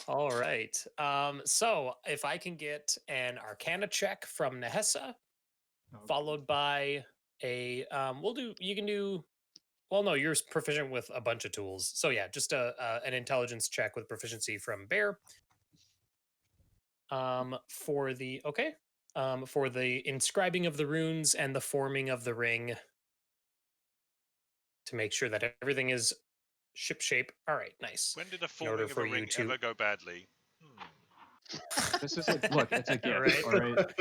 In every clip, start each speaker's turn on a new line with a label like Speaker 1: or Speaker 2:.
Speaker 1: All right. So if I can get an Arcana check from Nahesa,
Speaker 2: Okay.
Speaker 1: followed by a you can do. Well, no, you're proficient with a bunch of tools. So yeah, just an intelligence check with proficiency from Bear. For the for the inscribing of the runes and the forming of the ring to make sure that everything is ship shape. All right, nice.
Speaker 3: When did a
Speaker 1: In order
Speaker 3: forming of
Speaker 1: for
Speaker 3: a
Speaker 1: you
Speaker 3: ring
Speaker 1: to
Speaker 3: ever go badly?
Speaker 2: This is look, it's a gift,
Speaker 1: Right.
Speaker 2: all right?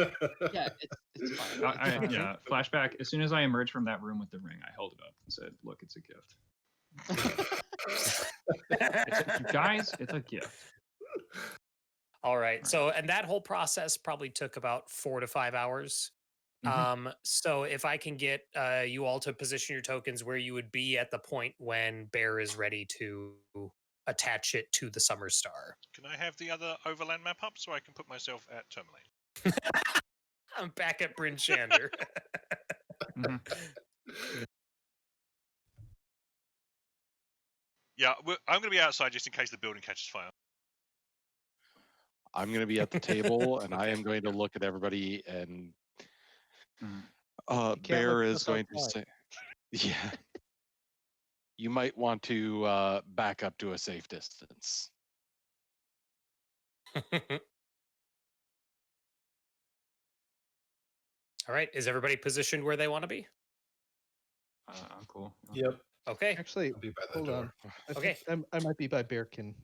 Speaker 4: Yeah, it's fine.
Speaker 2: I, yeah, flashback. As soon as I emerged from that room with the ring, I held it up and said, "Look, it's a gift." Guys, it's a gift.
Speaker 1: All right. So, and that whole process probably took about 4 to 5 hours. So if I can get you all to position your tokens where you would be at the point when Bear is ready to attach it to the Summer Star.
Speaker 3: Can I have the other overland map up so I can put myself at Terminate?
Speaker 1: I'm back at Bryn Shander.
Speaker 3: Yeah, I'm going to be outside just in case the building catches fire.
Speaker 5: I'm going to be at the table, and I am going to look at everybody, and Bear is going to say, yeah, you might want to back up to a safe distance.
Speaker 1: All right. Is everybody positioned where they want to be?
Speaker 2: I'm cool.
Speaker 6: Yep.
Speaker 1: Okay.
Speaker 7: Actually,
Speaker 6: I'll be by the
Speaker 7: hold
Speaker 6: door.
Speaker 7: on. I might be by Bearkin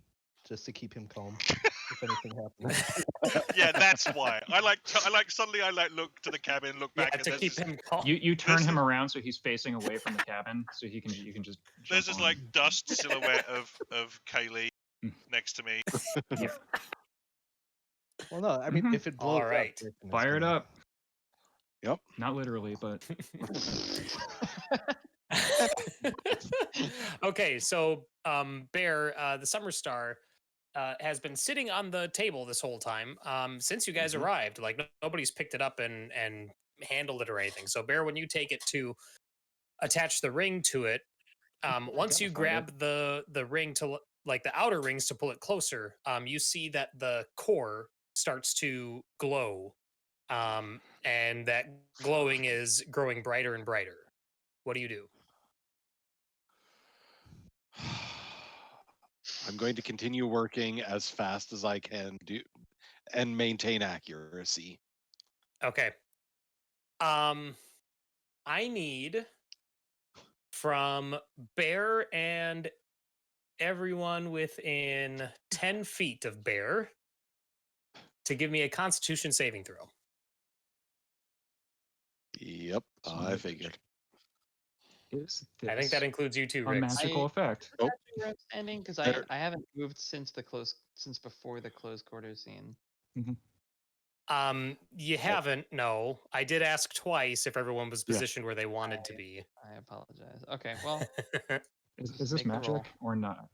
Speaker 7: just to keep him calm if anything happens.
Speaker 3: Yeah, that's why. I like suddenly I look to the cabin, look back,
Speaker 1: Yeah,
Speaker 3: and
Speaker 1: to
Speaker 3: there's
Speaker 1: keep
Speaker 3: just,
Speaker 1: him calm.
Speaker 2: You turn him around so he's facing away from the cabin, so you can just.
Speaker 3: there's
Speaker 2: jump
Speaker 3: this
Speaker 2: on
Speaker 3: like
Speaker 2: him.
Speaker 3: dust silhouette of Cayleigh next to me.
Speaker 7: Well, no, I mean, if it blows
Speaker 1: All right.
Speaker 7: up, Bearkin is
Speaker 2: Fire it
Speaker 7: gonna-
Speaker 2: up.
Speaker 5: Yep.
Speaker 2: Not literally, but.
Speaker 1: Okay, so Bear, the Summer Star, has been sitting on the table this whole time since you guys arrived. Like nobody's picked it up and handled it or anything. So Bear, when you take it to attach the ring to it, once you grab the ring to like the outer rings to pull it closer, you see that the core starts to glow, and that glowing is growing brighter and brighter. What do you do?
Speaker 5: I'm going to continue working as fast as I can do and maintain accuracy.
Speaker 1: Okay. I need from Bear and everyone within 10 feet of Bear to give me a Constitution saving throw.
Speaker 5: Yep, I figured.
Speaker 1: I think that includes you too,
Speaker 2: a
Speaker 1: Rix.
Speaker 2: magical effect.
Speaker 4: Is that your outstanding? Because I haven't moved since before the closed quarters scene.
Speaker 1: You haven't, no. I did ask twice if everyone was positioned where they wanted to be.
Speaker 4: I apologize. Okay, well,
Speaker 2: Is this
Speaker 4: make the
Speaker 2: magic
Speaker 4: roll.
Speaker 2: or not?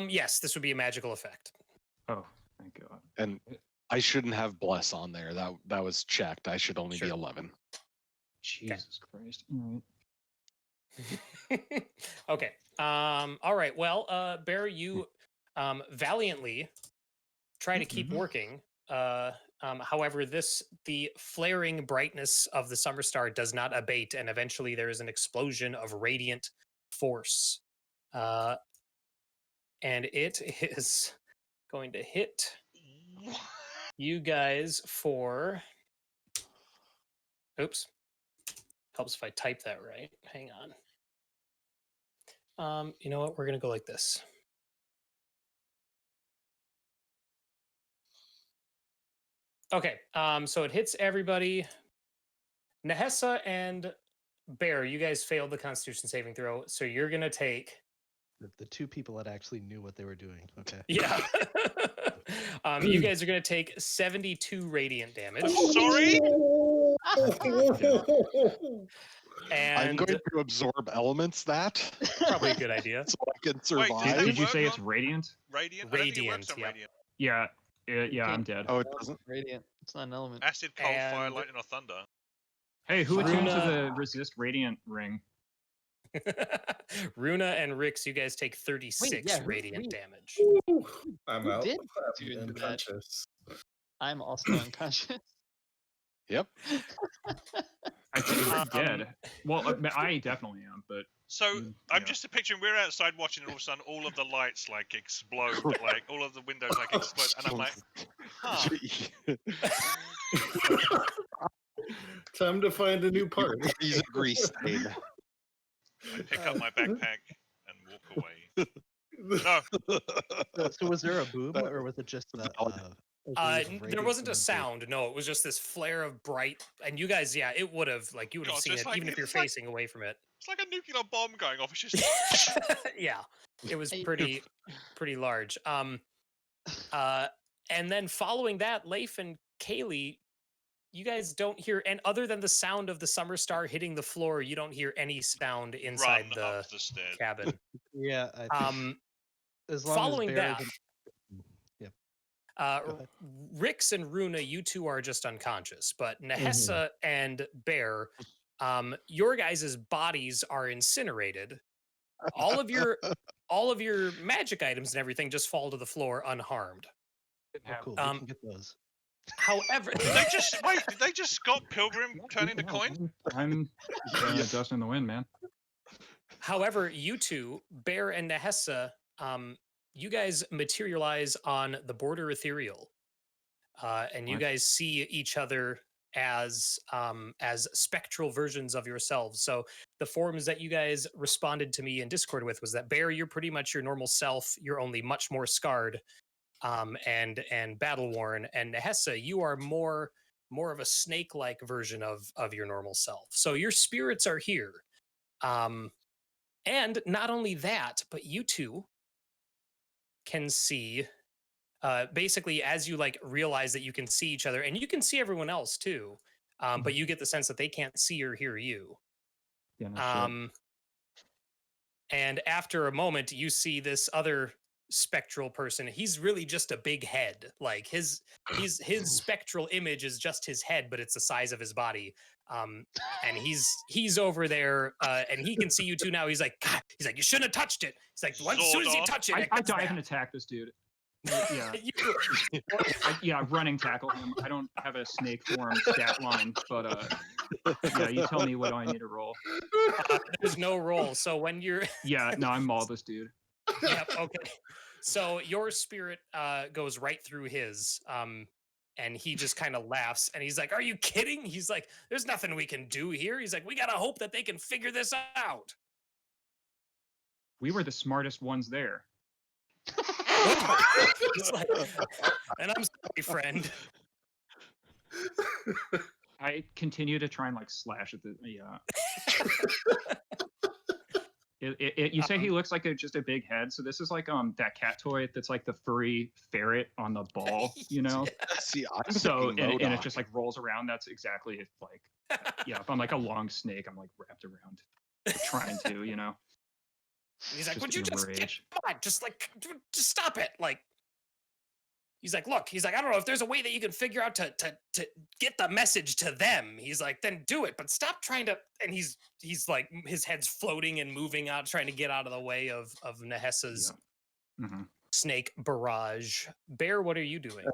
Speaker 1: Yes, this would be a magical effect.
Speaker 2: Oh, thank God.
Speaker 5: And I shouldn't have bless on there. That was checked. I should only be 11.
Speaker 2: Jesus Christ. All right.
Speaker 1: Okay. All right. Well, Bear, you valiantly try to keep working. However, the flaring brightness of the Summer Star does not abate, and eventually there is an explosion of radiant force. And it is going to hit you guys for. Oops. Helps if I type that right. Hang on. You know what? We're going to go like this. Okay. So it hits everybody. Nahesa and Bear, you guys failed the Constitution saving throw, so you're going to take.
Speaker 7: The two people that actually knew what they were doing. Okay.
Speaker 1: Yeah. You guys are going to take 72 radiant damage.
Speaker 3: Sorry?
Speaker 1: And
Speaker 5: I'm going to absorb elements that.
Speaker 1: Probably a good idea.
Speaker 5: So I can survive.
Speaker 3: that
Speaker 2: Did you
Speaker 3: work
Speaker 2: say it's
Speaker 3: on-
Speaker 2: radiant?
Speaker 3: Radiant? I don't think it works on
Speaker 1: Yep.
Speaker 3: radiant.
Speaker 2: Yeah. Yeah, I'm dead.
Speaker 5: Oh, it doesn't?
Speaker 4: Radiant. It's not an element.
Speaker 3: Acid, cold, fire,
Speaker 1: And-
Speaker 3: lightning, or thunder.
Speaker 2: Hey, who attuned to
Speaker 1: Rúna-
Speaker 2: the resist radiant ring?
Speaker 1: Rúna and Rix, you guys take 36
Speaker 4: yeah, who-
Speaker 1: radiant
Speaker 4: wait.
Speaker 1: damage.
Speaker 6: I'm
Speaker 4: Who
Speaker 6: out.
Speaker 4: did
Speaker 6: I'm
Speaker 4: do that?
Speaker 6: unconscious.
Speaker 4: I'm also unconscious.
Speaker 5: Yep.
Speaker 2: I think he's
Speaker 1: Um,
Speaker 2: dead. Well, I definitely am, but
Speaker 3: So
Speaker 2: Mm,
Speaker 3: I'm
Speaker 2: yeah.
Speaker 3: just picturing we're outside watching, and all of a sudden all of the lights like explode, like all of the windows like explode, and I'm like, huh.
Speaker 6: Time to find a new part.
Speaker 5: He's a grease stain.
Speaker 3: I pick up my backpack and walk away. No,
Speaker 7: So was there a boom, or was it just a wave of
Speaker 1: There
Speaker 7: radiance
Speaker 1: wasn't a
Speaker 7: and then
Speaker 1: sound. No, it was just this flare of bright. And you guys, yeah, it would have like you would have
Speaker 3: God, so
Speaker 1: seen
Speaker 3: it's
Speaker 1: it
Speaker 3: like-
Speaker 1: even if you're
Speaker 3: it's like-
Speaker 1: facing away from it.
Speaker 3: it's like a nuclear bomb going off. It's just
Speaker 1: Yeah, it was
Speaker 4: Hey.
Speaker 1: pretty large. And then following that, Leif and Cayleigh, you guys don't hear, and other than the sound of the summer star hitting the floor, you don't hear any sound inside
Speaker 3: run
Speaker 1: the
Speaker 3: up the stairs.
Speaker 1: cabin.
Speaker 7: Yeah, I think as long
Speaker 1: Following
Speaker 7: as Bear
Speaker 1: that,
Speaker 7: isn't- Go ahead.
Speaker 1: Rix and Rúna, you two are just unconscious, but Nahesa and Bear, your guys' bodies are incinerated. All of your magic items and everything just fall to the floor unharmed.
Speaker 7: Oh, cool.
Speaker 1: Um,
Speaker 7: We can get those.
Speaker 1: However,
Speaker 3: Did they just wait? Did they just Scott Pilgrim turn into coin?
Speaker 2: I'm dust in the wind, man.
Speaker 1: however, you two, Bear and Nahesa, you guys materialize on the border ethereal, and you
Speaker 2: What?
Speaker 1: guys see each other as spectral versions of yourselves. So the forms that you guys responded to me in Discord with was that Bear, you're pretty much your normal self. You're only much more scarred, and battle worn. And Nahesa, you are more of a snake-like version of your normal self. So your spirits are here, and not only that, but you two can see. Basically, as you like realize that you can see each other, and you can see everyone else too, but you get the sense that they can't see or hear you.
Speaker 2: Yeah, no shit.
Speaker 1: And after a moment, you see this other spectral person. He's really just a big head. Like his spectral image is just his head, but it's the size of his body. And he's over there, and he can see you two now. He's like, God, he's like, you shouldn't have touched it. He's like, as soon as you
Speaker 3: Zordon.
Speaker 1: touch it,
Speaker 2: I
Speaker 1: it gets
Speaker 2: dive
Speaker 1: bad."
Speaker 2: and attack this dude. Yeah,
Speaker 1: You-
Speaker 2: running tackle him. I don't have a snake form stat line, but yeah, you tell me what I need to roll.
Speaker 1: there's no roll. So when you're
Speaker 2: Yeah, no, I'm maul this dude.
Speaker 1: yep, okay. So your spirit goes right through his, and he just kind of laughs, and he's like, "Are you kidding?" He's like, "There's nothing we can do here." He's like, "We gotta hope that they can figure this out."
Speaker 2: We were the smartest ones there.
Speaker 1: He's like, and I'm sorry, friend.
Speaker 2: I continue to try and like slash at the yeah. You say he looks like just a big head, so this is like that cat toy that's like the furry ferret on the ball, you know.
Speaker 5: See, I'm
Speaker 2: So
Speaker 5: thinking
Speaker 2: and it
Speaker 5: Modok.
Speaker 2: just like rolls around. That's exactly if like yeah, if I'm like a long snake, I'm like wrapped around, trying to, you know.
Speaker 1: He's like,
Speaker 2: Just
Speaker 1: "Would you
Speaker 2: in
Speaker 1: just
Speaker 2: rage.
Speaker 1: come on, just stop it?" Like, he's like, "Look," he's like, "I don't know if there's a way that you can figure out to get the message to them." He's like, "Then do it, but stop trying to." And he's like, his head's floating and moving out, trying to get out of the way of Nahesa's
Speaker 2: Mhm.
Speaker 1: snake barrage. Bear, what are you doing?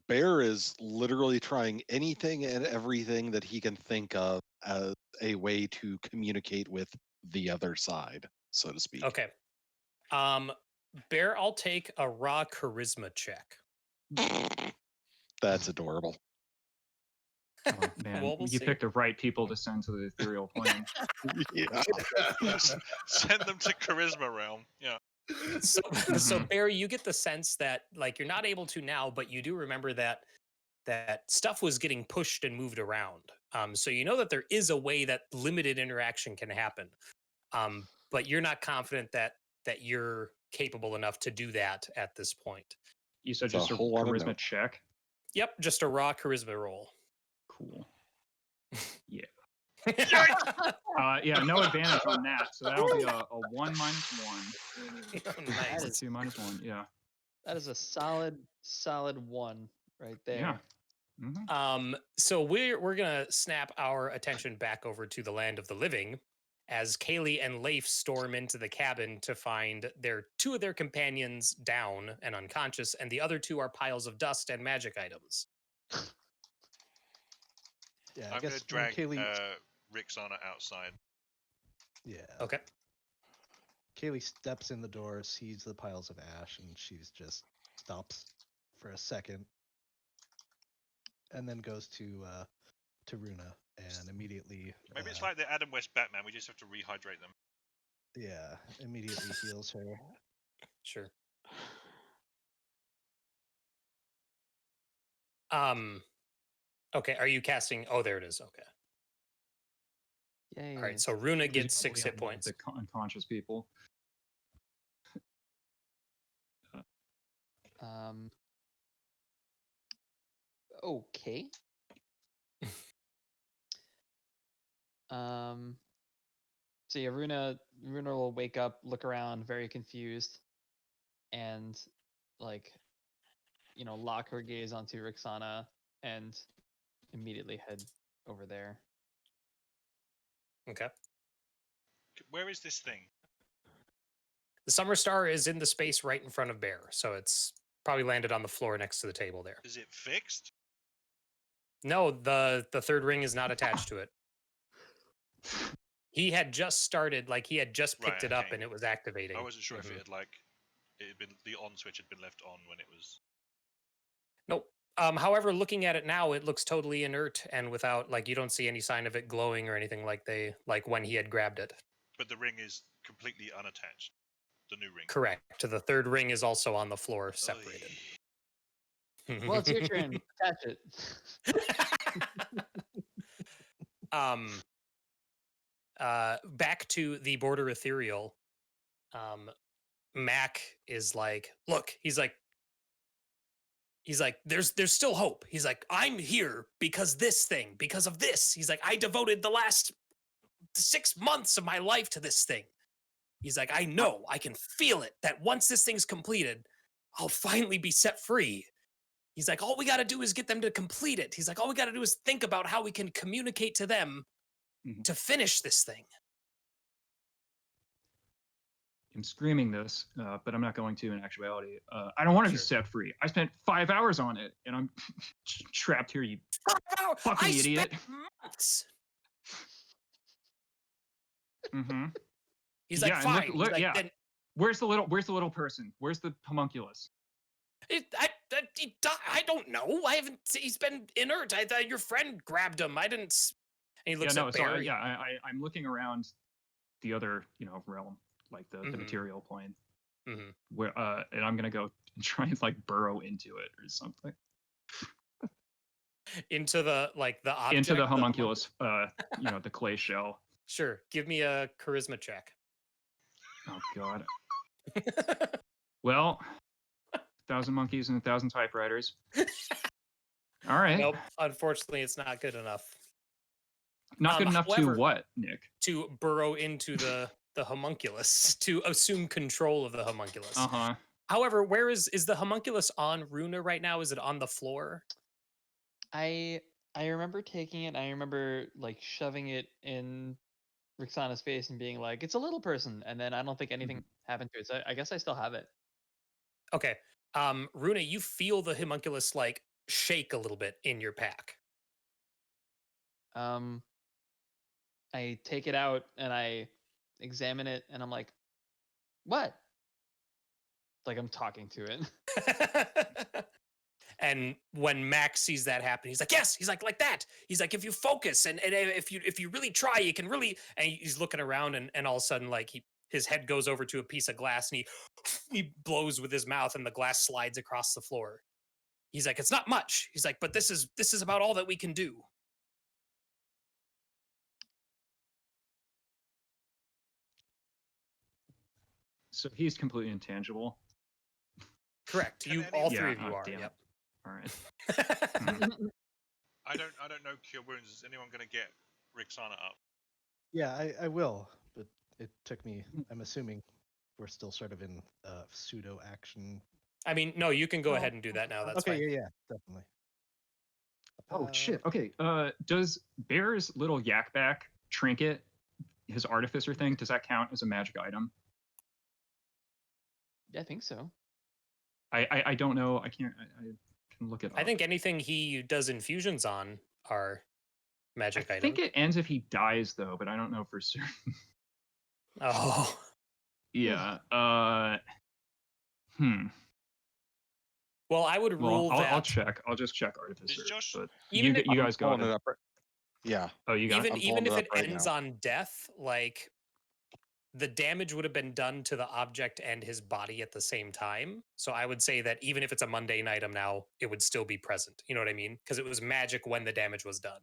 Speaker 5: Bear is literally trying anything and everything that he can think of as a way to communicate with the other side, so to speak.
Speaker 1: Okay. Bear, I'll take a raw charisma check.
Speaker 5: That's adorable.
Speaker 2: Oh, man,
Speaker 1: Well, we'll
Speaker 2: you
Speaker 1: see.
Speaker 2: picked the right people to send to the ethereal plane.
Speaker 5: Yeah.
Speaker 3: Send them to Charisma Realm. Yeah.
Speaker 1: So, so Barry, you get the sense that like you're not able to now, but you do remember that stuff was getting pushed and moved around. So you know that there is a way that limited interaction can happen. But you're not confident that you're capable enough to do that at this point.
Speaker 2: You said
Speaker 5: It's a
Speaker 2: just a
Speaker 5: whole lot of
Speaker 2: charisma
Speaker 5: note.
Speaker 2: check.
Speaker 1: Yep, just a raw charisma roll.
Speaker 2: Cool.
Speaker 1: Yeah.
Speaker 2: Yeah, no advantage on that, so that'll be a 1 minus 1.
Speaker 1: Nice.
Speaker 2: Or 2 minus 1, yeah.
Speaker 4: That is a solid 1 right there.
Speaker 2: Yeah. Mhm.
Speaker 1: So we're gonna snap our attention back over to the land of the living, as Cayleigh and Leif storm into the cabin to find two of their companions down and unconscious, and the other two are piles of dust and magic items.
Speaker 7: Yeah,
Speaker 3: I'm going
Speaker 7: guess
Speaker 3: to drag
Speaker 7: Cayleigh,
Speaker 3: Rixana outside.
Speaker 7: yeah.
Speaker 1: Okay.
Speaker 7: Cayleigh steps in the door, sees the piles of ash, and she's just stops for a second, and then goes to Rúna and immediately.
Speaker 3: Maybe it's like the Adam West Batman. We just have to rehydrate them.
Speaker 7: Yeah, immediately heals her.
Speaker 1: Sure. Okay, are you casting? Oh, there it is. Okay.
Speaker 4: Yay.
Speaker 1: All right, so Rúna gets
Speaker 2: Presumably
Speaker 1: 6 hit
Speaker 2: on
Speaker 1: points.
Speaker 2: The unconscious people.
Speaker 4: Okay. So yeah, Rúna will wake up, look around, very confused, and like, lock her gaze onto Rixana and immediately head over there.
Speaker 1: Okay.
Speaker 3: Where is this thing?
Speaker 1: The Summer Star is in the space right in front of Bear, so it's probably landed on the floor next to the table there.
Speaker 3: Is it fixed?
Speaker 1: No, the third ring is not attached to it. He had just started, like he had just picked it up
Speaker 3: okay.
Speaker 1: and it was activating.
Speaker 3: I wasn't sure if
Speaker 1: Mhm.
Speaker 3: it had the on switch had been left on when it was.
Speaker 1: Nope. However, looking at it now, it looks totally inert and without, like, you don't see any sign of it glowing or anything like when he had grabbed it.
Speaker 3: But the ring is completely unattached. The new ring.
Speaker 1: Correct. The third ring is also on the floor, separated.
Speaker 4: Well, it's your turn. Catch it.
Speaker 1: Back to the border ethereal. Mac is like, look, he's like, there's still hope. He's like, I'm here because of this. He's like, I devoted the last 6 months of my life to this thing. He's like, I know, I can feel it, that once this thing's completed, I'll finally be set free. He's like, all we got to do is get them to complete it. He's like, all we got to do is think about how we can communicate to them to finish this thing.
Speaker 2: I'm screaming this, but I'm not going to in actuality. I don't want to be set free. I spent 5 hours on it, and I'm trapped here, you fucking idiot.
Speaker 1: Months.
Speaker 2: Mm-hmm.
Speaker 1: He's like, fine.
Speaker 2: Look,
Speaker 1: He's like,
Speaker 2: yeah.
Speaker 1: then,
Speaker 2: Where's the little person? Where's the homunculus?
Speaker 1: I don't know. I haven't. He's been inert. I thought your friend grabbed him. I didn't. And he looks at Bear.
Speaker 2: Sorry. Yeah, I'm looking around the other, realm, like the material plane, where and I'm gonna go and try and like burrow into it or something.
Speaker 1: Into the object,
Speaker 2: into the homunculus, the clay shell.
Speaker 1: Sure. Give me a charisma check.
Speaker 2: Oh God. Well, 1,000 monkeys and 1,000 typewriters. All right.
Speaker 1: Nope. Unfortunately, it's not good enough.
Speaker 2: Not good enough
Speaker 1: however,
Speaker 2: to what, Nick?
Speaker 1: To burrow into the homunculus, to assume control of the homunculus.
Speaker 2: Uh-huh.
Speaker 1: However, where is the homunculus on Rúna right now? Is it on the floor?
Speaker 4: I remember taking it. I remember like shoving it in Rixana's face and being like, "It's a little person," and then I don't think anything happened to it. So I guess I still have it.
Speaker 1: Okay. Rúna, you feel the homunculus like shake a little bit in your pack.
Speaker 4: I take it out and I examine it and I'm like, what? Like I'm talking to it.
Speaker 1: And when Max sees that happen, he's like, yes, he's like that. He's like, if you focus and if you really try, you can really, and he's looking around and all of a sudden like his head goes over to a piece of glass and he blows with his mouth and the glass slides across the floor. He's like, it's not much. He's like, but this is about all that we can do.
Speaker 2: So he's completely intangible.
Speaker 1: Correct. All three of you are.
Speaker 2: Damn.
Speaker 1: Yep.
Speaker 2: All right.
Speaker 3: I don't know Cure Wounds. Is anyone going to get Rixana up?
Speaker 7: Yeah, I will, but it took me. I'm assuming we're still sort of in pseudo action.
Speaker 1: I mean, no, you can go ahead and do that now. That's
Speaker 7: okay.
Speaker 1: fine.
Speaker 7: Yeah, definitely.
Speaker 2: Oh shit. Okay. Does Bear's little yak back trinket his Artificer thing, does that count as a magic item?
Speaker 4: Yeah, I think so.
Speaker 2: I don't know. I can't. I can look it up.
Speaker 1: I think anything he does infusions on are magic
Speaker 2: I
Speaker 1: items.
Speaker 2: think it ends if he dies, though, but I don't know for certain.
Speaker 1: Oh.
Speaker 2: Yeah.
Speaker 1: Well, I would rule
Speaker 2: Well,
Speaker 1: that.
Speaker 2: I'll check. I'll just check Artificer.
Speaker 3: Josh-
Speaker 2: But
Speaker 1: Even
Speaker 2: you,
Speaker 1: if-
Speaker 2: you guys go
Speaker 5: Pulling it
Speaker 2: ahead.
Speaker 5: up. Yeah.
Speaker 2: Oh, you got it?
Speaker 5: I'm
Speaker 1: even
Speaker 5: pulling
Speaker 1: if
Speaker 5: it
Speaker 1: it
Speaker 5: up right
Speaker 1: ends
Speaker 5: now.
Speaker 1: on death, like the damage would have been done to the object and his body at the same time. So I would say that even if it's a mundane item now, it would still be present. You know what I mean? Because it was magic when the damage was done.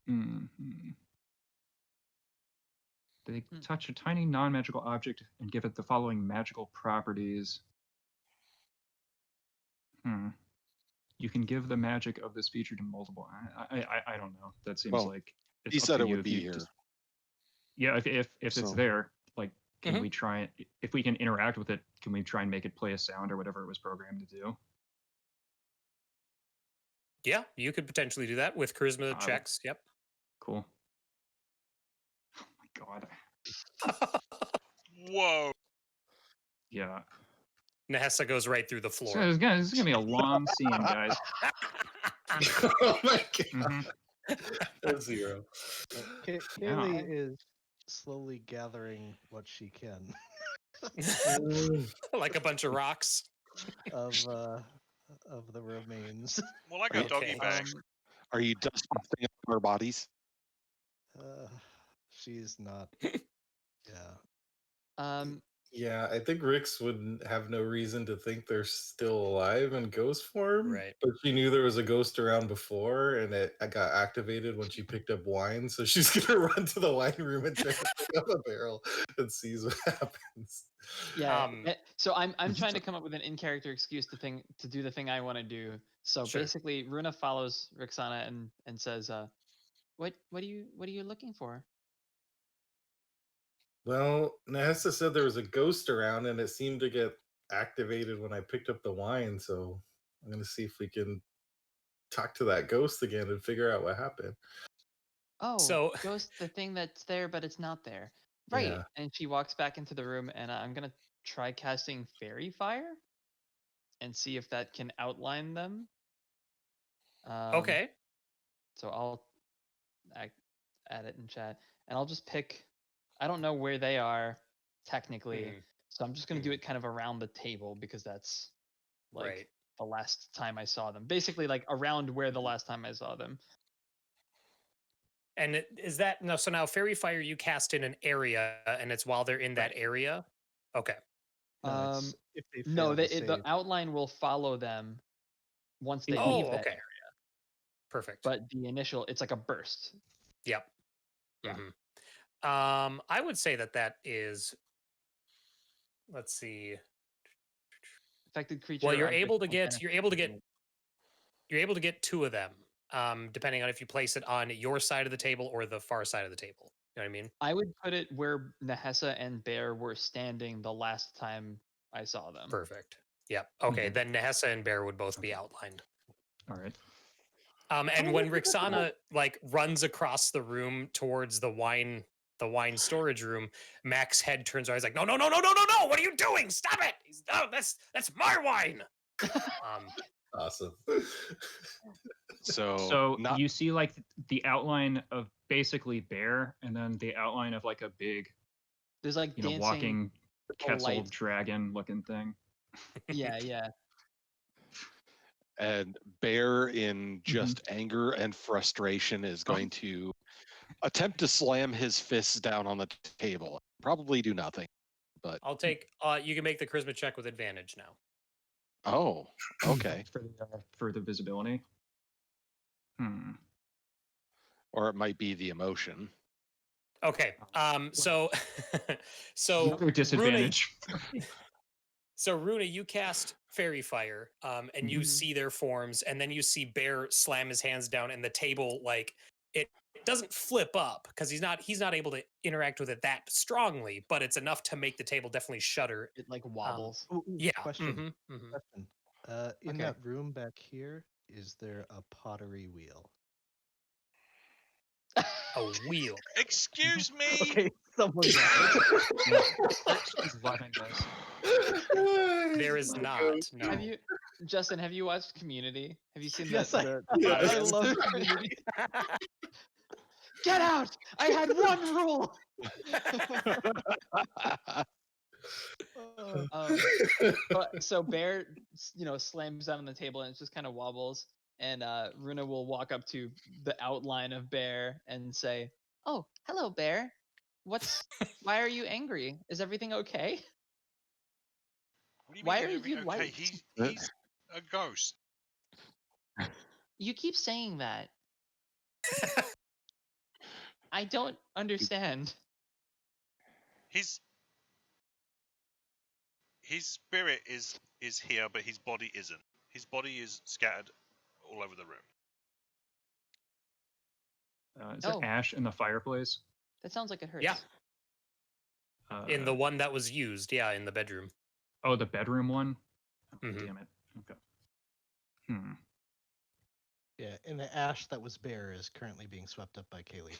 Speaker 2: Mhm. They touch a tiny non-magical object and give it the following magical properties. You can give the magic of this feature to multiple. I don't know. That seems
Speaker 5: Well,
Speaker 2: like it's
Speaker 5: He
Speaker 2: up
Speaker 5: said
Speaker 2: to
Speaker 5: it
Speaker 2: you
Speaker 5: would
Speaker 2: if
Speaker 5: be
Speaker 2: you
Speaker 5: here.
Speaker 2: just- yeah, if it's
Speaker 5: So-
Speaker 2: there, like, can
Speaker 1: Mhm.
Speaker 2: we try it? If we can interact with it, can we try and make it play a sound or whatever it was programmed to do?
Speaker 1: Yeah, you could potentially do that with charisma
Speaker 2: would-
Speaker 1: checks. Yep.
Speaker 2: Cool. Oh my god.
Speaker 3: Whoa.
Speaker 2: Yeah.
Speaker 1: Nahesa goes right through the
Speaker 2: So
Speaker 1: floor.
Speaker 2: this is gonna be a long scene, guys.
Speaker 6: Oh my god.
Speaker 2: Mhm.
Speaker 6: A 0.
Speaker 7: Cayleigh is slowly gathering what she can
Speaker 1: Like a bunch of rocks.
Speaker 7: of the remains.
Speaker 3: More like a doggy
Speaker 1: Okay.
Speaker 3: bag.
Speaker 5: Are you dust busting up our bodies?
Speaker 7: She's not. Yeah.
Speaker 6: Yeah, I think Rix would have no reason to think they're still alive in ghost form.
Speaker 1: Right.
Speaker 6: But she knew there was a ghost around before, and it got activated when she picked up wine. So she's gonna run to the wine room and try to pick up a barrel and sees what happens.
Speaker 4: Yeah.
Speaker 1: Um,
Speaker 4: So I'm trying to come up with an in-character excuse to do the thing I want to do. So
Speaker 1: Sure.
Speaker 4: basically, Rúna follows Rixana and says, what are you looking for?"
Speaker 6: Well, Nahesa said there was a ghost around, and it seemed to get activated when I picked up the wine. So I'm gonna see if we can talk to that ghost again and figure out what happened.
Speaker 4: Oh,
Speaker 1: So-
Speaker 4: ghost, the thing that's there but it's not there. Right.
Speaker 6: Yeah.
Speaker 4: And she walks back into the room, and I'm gonna try casting Fairy Fire and see if that can outline them.
Speaker 1: Okay.
Speaker 4: So I'll add it in chat, and I'll just pick. I don't know where they are technically,
Speaker 1: Mhm.
Speaker 4: so I'm just gonna do it kind of around the table because that's like
Speaker 1: Right.
Speaker 4: the last time I saw them. Basically, like around where the last time I saw them.
Speaker 1: And is that no? So now fairy fire you cast in an area, and it's while they're in that area. Okay.
Speaker 7: No, it's if they
Speaker 4: No,
Speaker 7: fail to
Speaker 4: the
Speaker 7: save.
Speaker 4: outline will follow them once they
Speaker 1: Oh,
Speaker 4: leave that
Speaker 1: okay.
Speaker 4: area.
Speaker 1: Perfect.
Speaker 4: But the initial, it's like a burst.
Speaker 1: Yep.
Speaker 4: Yeah.
Speaker 1: I would say that is. Let's see.
Speaker 4: Affected creature.
Speaker 1: Well, you're
Speaker 4: object
Speaker 1: able to
Speaker 4: will
Speaker 1: get
Speaker 4: benefit
Speaker 1: you're able to get 2 of them, depending on if you place it on your side of the table or the far side of the table. You know what I mean?
Speaker 4: I would put it where Nahesa and Bear were standing the last time I saw them.
Speaker 1: Perfect. Yep. Okay, then Nahesa and Bear would both be outlined.
Speaker 2: All right.
Speaker 1: And when Rixana like runs across the room towards the wine storage room, Mac's head turns around. He's like, "No! What are you doing? Stop it! No, that's my wine."
Speaker 6: Awesome.
Speaker 5: So, not
Speaker 2: you see like the outline of basically Bear, and then the outline of like a big,
Speaker 4: There's like dancing.
Speaker 2: walking Quetzal
Speaker 4: light.
Speaker 2: dragon looking thing.
Speaker 4: Yeah.
Speaker 5: and Bear in just anger and frustration is going to attempt to slam his fists down on the table. Probably do nothing. But
Speaker 1: I'll take. You can make the charisma check with advantage now.
Speaker 5: oh, okay.
Speaker 2: For the visibility.
Speaker 5: Or it might be the emotion.
Speaker 1: Okay. So
Speaker 2: Another disadvantage.
Speaker 1: So Rúna, you cast Fairy Fire, and you
Speaker 4: Mhm.
Speaker 1: see their forms, and then you see Bear slam his hands down, and the table like it doesn't flip up because he's not able to interact with it that strongly, but it's enough to make the table definitely shudder.
Speaker 4: It like wobbles.
Speaker 1: Yeah.
Speaker 7: Question.
Speaker 1: mhm.
Speaker 7: Question. In
Speaker 4: Okay.
Speaker 7: that room back here, is there a pottery wheel?
Speaker 1: A wheel.
Speaker 3: Excuse me.
Speaker 7: Okay, someone.
Speaker 2: She's loving this.
Speaker 1: There is not. No.
Speaker 4: Have you, Justin? Have you watched Community? Have you seen
Speaker 7: Yes,
Speaker 4: the
Speaker 6: Yeah.
Speaker 7: I
Speaker 4: podcast?
Speaker 7: love Community.
Speaker 4: Get out! I had one rule. So Bear, slams down on the table and it just kind of wobbles. And Rúna will walk up to the outline of Bear and say, "Oh, hello, Bear. Why are you angry? Is everything okay?"
Speaker 3: What do you
Speaker 4: Why
Speaker 3: mean
Speaker 4: are
Speaker 3: everything
Speaker 4: you white?
Speaker 3: He's a ghost.
Speaker 4: You keep saying that. I don't understand.
Speaker 3: His spirit is here, but his body isn't. His body is scattered all over the room.
Speaker 2: Is there
Speaker 4: Oh.
Speaker 2: ash in the fireplace?
Speaker 4: That sounds like it hurts.
Speaker 1: Yeah. In the
Speaker 2: Uh,
Speaker 1: one that was used, yeah, in the bedroom.
Speaker 2: Oh, the bedroom one? Oh,
Speaker 1: Mhm.
Speaker 2: Damn it. Okay. Hmm.
Speaker 7: Yeah, and the ash that was bare is currently being swept up by Cayleigh.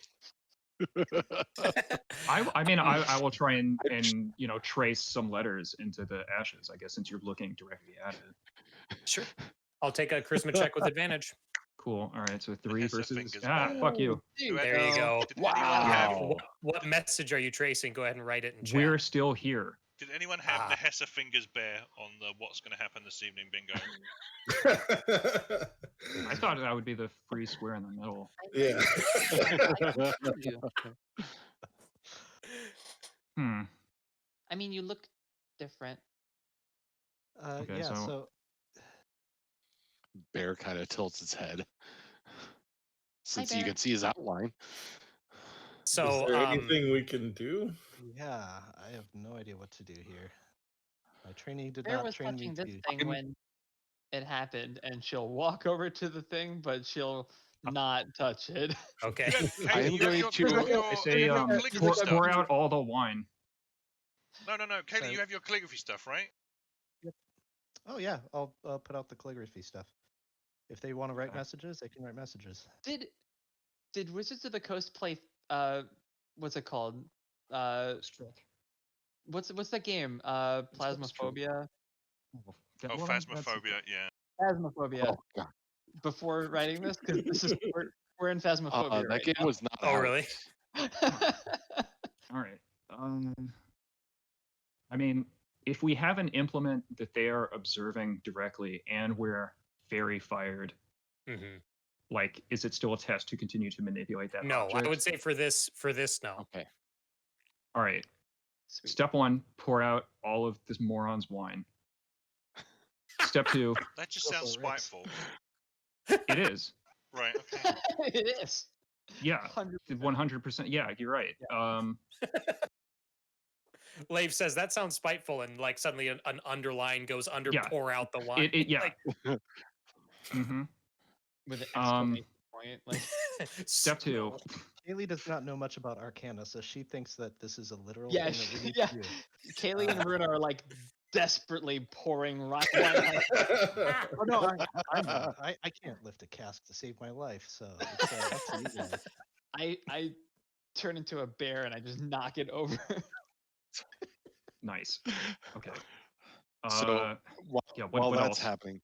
Speaker 2: I mean, I will try and trace some letters into the ashes, I guess, since you're looking directly at it.
Speaker 1: Sure. I'll take a charisma check with advantage.
Speaker 2: Cool. All right, so 3
Speaker 3: Nahesa
Speaker 2: versus.
Speaker 3: fingers
Speaker 2: Fuck you.
Speaker 1: There you go.
Speaker 3: Did anyone have
Speaker 5: Wow.
Speaker 1: What message are you tracing? Go ahead and write it in chat.
Speaker 2: We're still here.
Speaker 3: Did anyone have
Speaker 1: Ah.
Speaker 3: Nahesa fingers bear on the what's going to happen this evening bingo?
Speaker 2: I thought that would be the free square in the middle.
Speaker 6: Yeah.
Speaker 2: Hmm.
Speaker 4: I mean, you look different.
Speaker 2: Okay,
Speaker 7: Yeah,
Speaker 2: so-
Speaker 7: so
Speaker 5: Bear kind of tilts its head since you
Speaker 4: Bear.
Speaker 5: can see his outline.
Speaker 1: So,
Speaker 6: Is there anything we can do?
Speaker 7: yeah, I have no idea what to do here. My training did
Speaker 4: Bear
Speaker 7: not
Speaker 4: was
Speaker 7: train me
Speaker 4: touching
Speaker 7: to
Speaker 4: this
Speaker 7: be.
Speaker 4: thing when it happened, and she'll walk over to the thing, but she'll not touch it.
Speaker 1: okay.
Speaker 5: I am going to-
Speaker 2: I say, pour out all the wine.
Speaker 3: No, Cayleigh,
Speaker 7: Sorry.
Speaker 3: you have your calligraphy stuff, right?
Speaker 7: Oh yeah, I'll put out the calligraphy stuff. If they want to write messages, they can write messages.
Speaker 4: Did Wizards of the Coast play? What's it called? What's that game? Plasmophobia.
Speaker 3: Oh, Phasmophobia, yeah.
Speaker 4: Phasmophobia.
Speaker 5: Oh, God.
Speaker 4: Before writing this, because this is we're in Phasmophobia.
Speaker 5: That
Speaker 4: right
Speaker 5: game
Speaker 4: now.
Speaker 5: was not
Speaker 1: Oh,
Speaker 5: out.
Speaker 1: really?
Speaker 2: All right. I mean, if we have an implement that they are observing directly and we're fairy fired,
Speaker 1: hmm
Speaker 2: like, is it still a test to continue to manipulate that
Speaker 1: No,
Speaker 2: object?
Speaker 1: I would say for this, no.
Speaker 5: Okay.
Speaker 2: All right.
Speaker 4: Sweet.
Speaker 2: Step 1, pour out all of this moron's wine. Step 2,
Speaker 3: That just
Speaker 7: Go
Speaker 3: sounds
Speaker 7: for it, Rex.
Speaker 3: spiteful.
Speaker 2: it is.
Speaker 3: Right, okay.
Speaker 4: It is.
Speaker 2: Yeah,
Speaker 4: 100%.
Speaker 2: 100%. Yeah, you're right.
Speaker 1: Leif says that sounds spiteful, and like suddenly an underline goes under
Speaker 2: Yeah.
Speaker 1: pour out the wine.
Speaker 2: Yeah.
Speaker 1: Like,
Speaker 2: hmm
Speaker 4: With an exclamation point. Like,
Speaker 2: Step 2.
Speaker 7: Cayleigh does not know much about Arcana, so she thinks that this is a literal
Speaker 4: Yeah,
Speaker 7: thing that we need
Speaker 4: yeah.
Speaker 7: to do.
Speaker 4: Cayleigh and Rúna are like desperately pouring wine out.
Speaker 7: Oh no, I'm not. I can't lift a cask to save my life, so it's up to you guys.
Speaker 4: I turn into a bear and I just knock it over.
Speaker 2: Nice. Okay.
Speaker 5: So while,
Speaker 2: yeah, what
Speaker 5: while that's
Speaker 2: else?
Speaker 5: happening,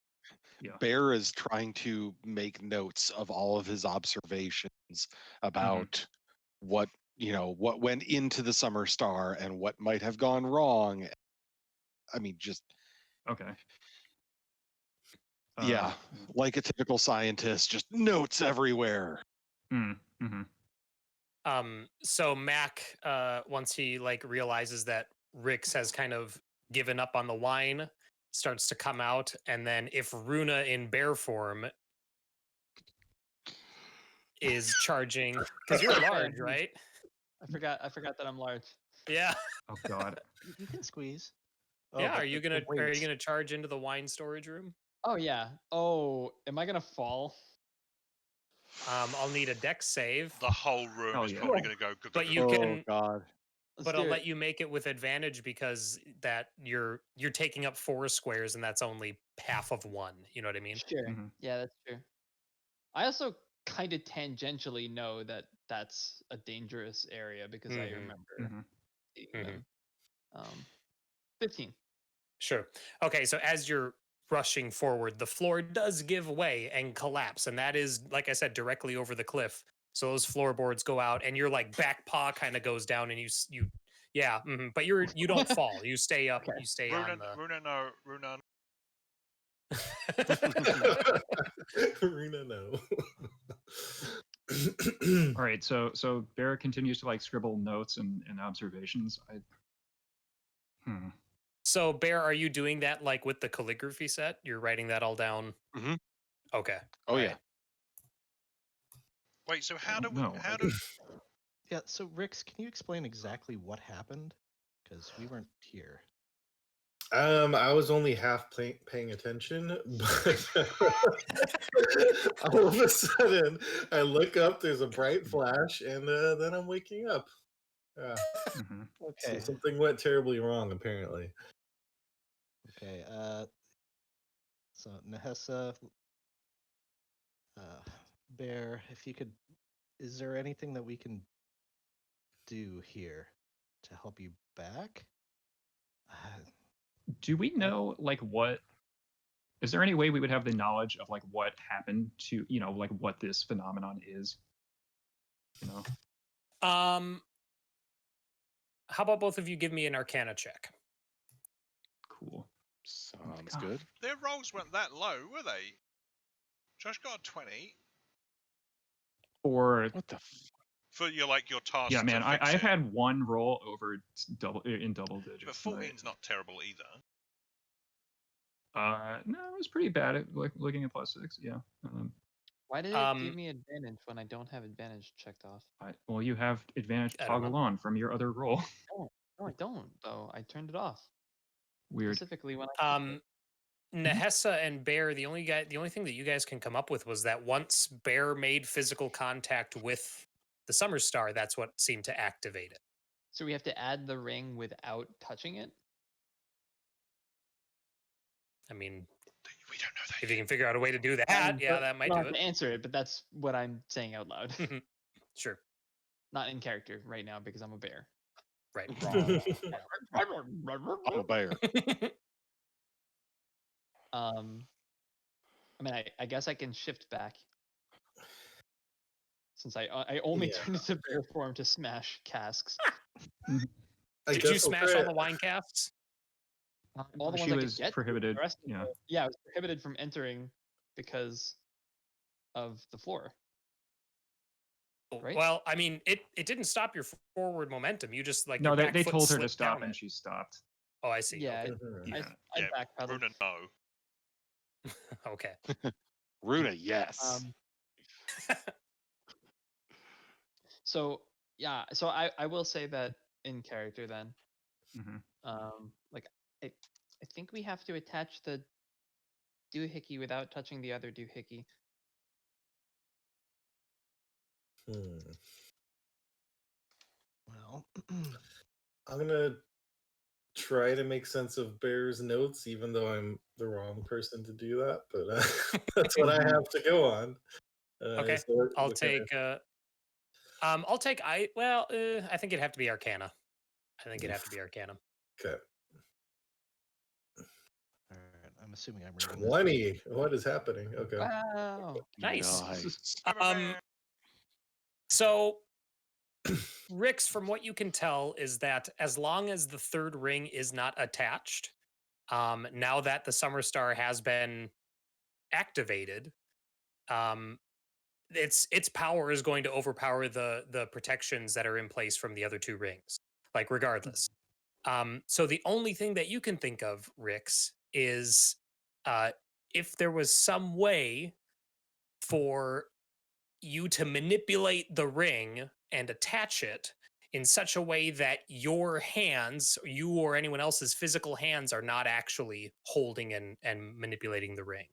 Speaker 2: Yeah.
Speaker 5: Bear is trying to make notes of all of his observations about what went into the Summer Star and what might have gone wrong. I mean, just
Speaker 2: Okay.
Speaker 5: yeah, like a typical scientist, just notes everywhere.
Speaker 2: Mm-hmm.
Speaker 1: So Mac, once he like realizes that Rix has kind of given up on the wine, starts to come out, and then if Rúna in bear form is charging, because you're large, right?
Speaker 4: I forgot that I'm large.
Speaker 1: Yeah.
Speaker 2: Oh God.
Speaker 7: You can squeeze. Oh,
Speaker 1: Yeah.
Speaker 7: but
Speaker 1: Are you
Speaker 7: the
Speaker 1: gonna
Speaker 7: weight.
Speaker 1: charge into the wine storage room?
Speaker 4: Oh yeah. Oh, am I gonna fall?
Speaker 1: I'll need a dex save,
Speaker 3: The whole room
Speaker 2: Hell
Speaker 3: is
Speaker 2: yeah.
Speaker 3: probably going to go.
Speaker 1: but you
Speaker 5: Oh
Speaker 1: can.
Speaker 5: God.
Speaker 1: But I'll let you make it with advantage because that you're taking up 4 squares and that's only half of 1. You know what I mean?
Speaker 4: Sure.
Speaker 2: Mhm.
Speaker 4: Yeah, that's true. I also kind of tangentially know that that's a dangerous area because I remember seeing them. 15.
Speaker 1: Sure. Okay, so as you're rushing forward, the floor does give way and collapse, and that is, like I said, directly over the cliff. So those floorboards go out, and your like back paw kind of goes down, and but you don't fall. You stay up.
Speaker 4: Okay.
Speaker 1: You stay
Speaker 3: Rúna,
Speaker 1: on the.
Speaker 3: Rúna, no, Rúna.
Speaker 6: Rúna, no.
Speaker 2: All right, so Bear continues to like scribble notes and observations.
Speaker 1: So Bear, are you doing that like with the calligraphy set? You're writing that all down.
Speaker 5: Mhm.
Speaker 1: Okay.
Speaker 5: Oh
Speaker 1: all
Speaker 5: yeah.
Speaker 1: right.
Speaker 3: Wait, so how do
Speaker 2: No,
Speaker 3: how do
Speaker 7: Yeah, so Rix, can you explain exactly what happened? Because we weren't here.
Speaker 6: I was only half paying attention, but all of a sudden I look up, there's a bright flash, and then I'm waking up.
Speaker 7: Okay.
Speaker 6: So something went terribly wrong, apparently.
Speaker 7: Okay. So Nahesa, Bear, if you could, is there anything that we can do here to help you back?
Speaker 2: Do we know like what? Is there any way we would have the knowledge of like what happened to like what this phenomenon is?
Speaker 1: How about both of you give me an Arcana check?
Speaker 2: Cool.
Speaker 5: Sounds
Speaker 2: God.
Speaker 5: good.
Speaker 3: their rolls weren't that low, were they? Josh got a 20
Speaker 2: Or
Speaker 5: What the?
Speaker 3: for your task.
Speaker 2: yeah, man,
Speaker 3: to fix
Speaker 2: I've
Speaker 3: it.
Speaker 2: had one roll over double digits.
Speaker 3: But 14's not terrible either.
Speaker 2: No, it was pretty bad at looking at +6. Yeah.
Speaker 4: Why did it give me advantage when I don't have advantage checked off?
Speaker 2: Well, you have advantage
Speaker 1: I don't
Speaker 2: toggled
Speaker 1: know.
Speaker 2: on from your other roll.
Speaker 4: No, I don't though. I turned it off
Speaker 2: Weird.
Speaker 4: specifically when I.
Speaker 1: Nahesa and Bear, the only thing that you guys can come up with was that once Bear made physical contact with the Summer Star, that's what seemed to activate it.
Speaker 4: So we have to add the ring without touching it.
Speaker 1: I mean,
Speaker 3: We don't know that.
Speaker 1: if you can figure out a way to do that,
Speaker 4: But
Speaker 1: that
Speaker 4: I
Speaker 1: might
Speaker 4: don't
Speaker 1: do
Speaker 4: have to
Speaker 1: it.
Speaker 4: answer it, but that's what I'm saying out loud.
Speaker 1: Sure.
Speaker 4: Not in character right now because I'm a bear.
Speaker 1: Right.
Speaker 5: I'm a bear.
Speaker 4: I mean, I guess I can shift back since I only turned into bear form to smash casks.
Speaker 1: Did you smash all the wine casks?
Speaker 4: All the ones
Speaker 2: She
Speaker 4: I could
Speaker 2: was
Speaker 4: get.
Speaker 2: prohibited.
Speaker 4: The rest of
Speaker 2: Yeah.
Speaker 4: yeah, I was prohibited from entering because of the floor. Right?
Speaker 1: Well, I mean, it didn't stop your forward momentum. You just like
Speaker 2: No,
Speaker 1: your back
Speaker 2: they
Speaker 1: foot
Speaker 2: told her to
Speaker 1: slipped
Speaker 2: stop
Speaker 1: down
Speaker 2: and
Speaker 1: it.
Speaker 2: she stopped.
Speaker 1: Oh, I see.
Speaker 4: Yeah,
Speaker 1: Okay.
Speaker 4: I
Speaker 3: Yeah,
Speaker 4: backpedaled.
Speaker 3: Rúna, no.
Speaker 1: Okay.
Speaker 5: Rúna, yes.
Speaker 4: So yeah, so I will say that in character then. Like I think we have to attach the doohickey without touching the other doohickey.
Speaker 7: Well,
Speaker 6: I'm gonna try to make sense of Bear's notes, even though I'm the wrong person to do that. But that's what I have to go on.
Speaker 1: Okay.
Speaker 6: So
Speaker 1: I'll take. I think it'd have to be Arcana. I think it'd have to be Arcana.
Speaker 6: Okay.
Speaker 7: all right. I'm assuming I'm reading this.
Speaker 6: 20. What is happening? Okay.
Speaker 4: Wow.
Speaker 1: Nice.
Speaker 3: I'm a bear.
Speaker 1: So, Rix, from what you can tell, is that as long as the third ring is not attached, now that the Summer Star has been activated, its power is going to overpower the protections that are in place from the other two rings, like regardless. So the only thing that you can think of, Rix, is if there was some way for you to manipulate the ring and attach it in such a way that your hands, you or anyone else's physical hands, are not actually holding and manipulating the ring.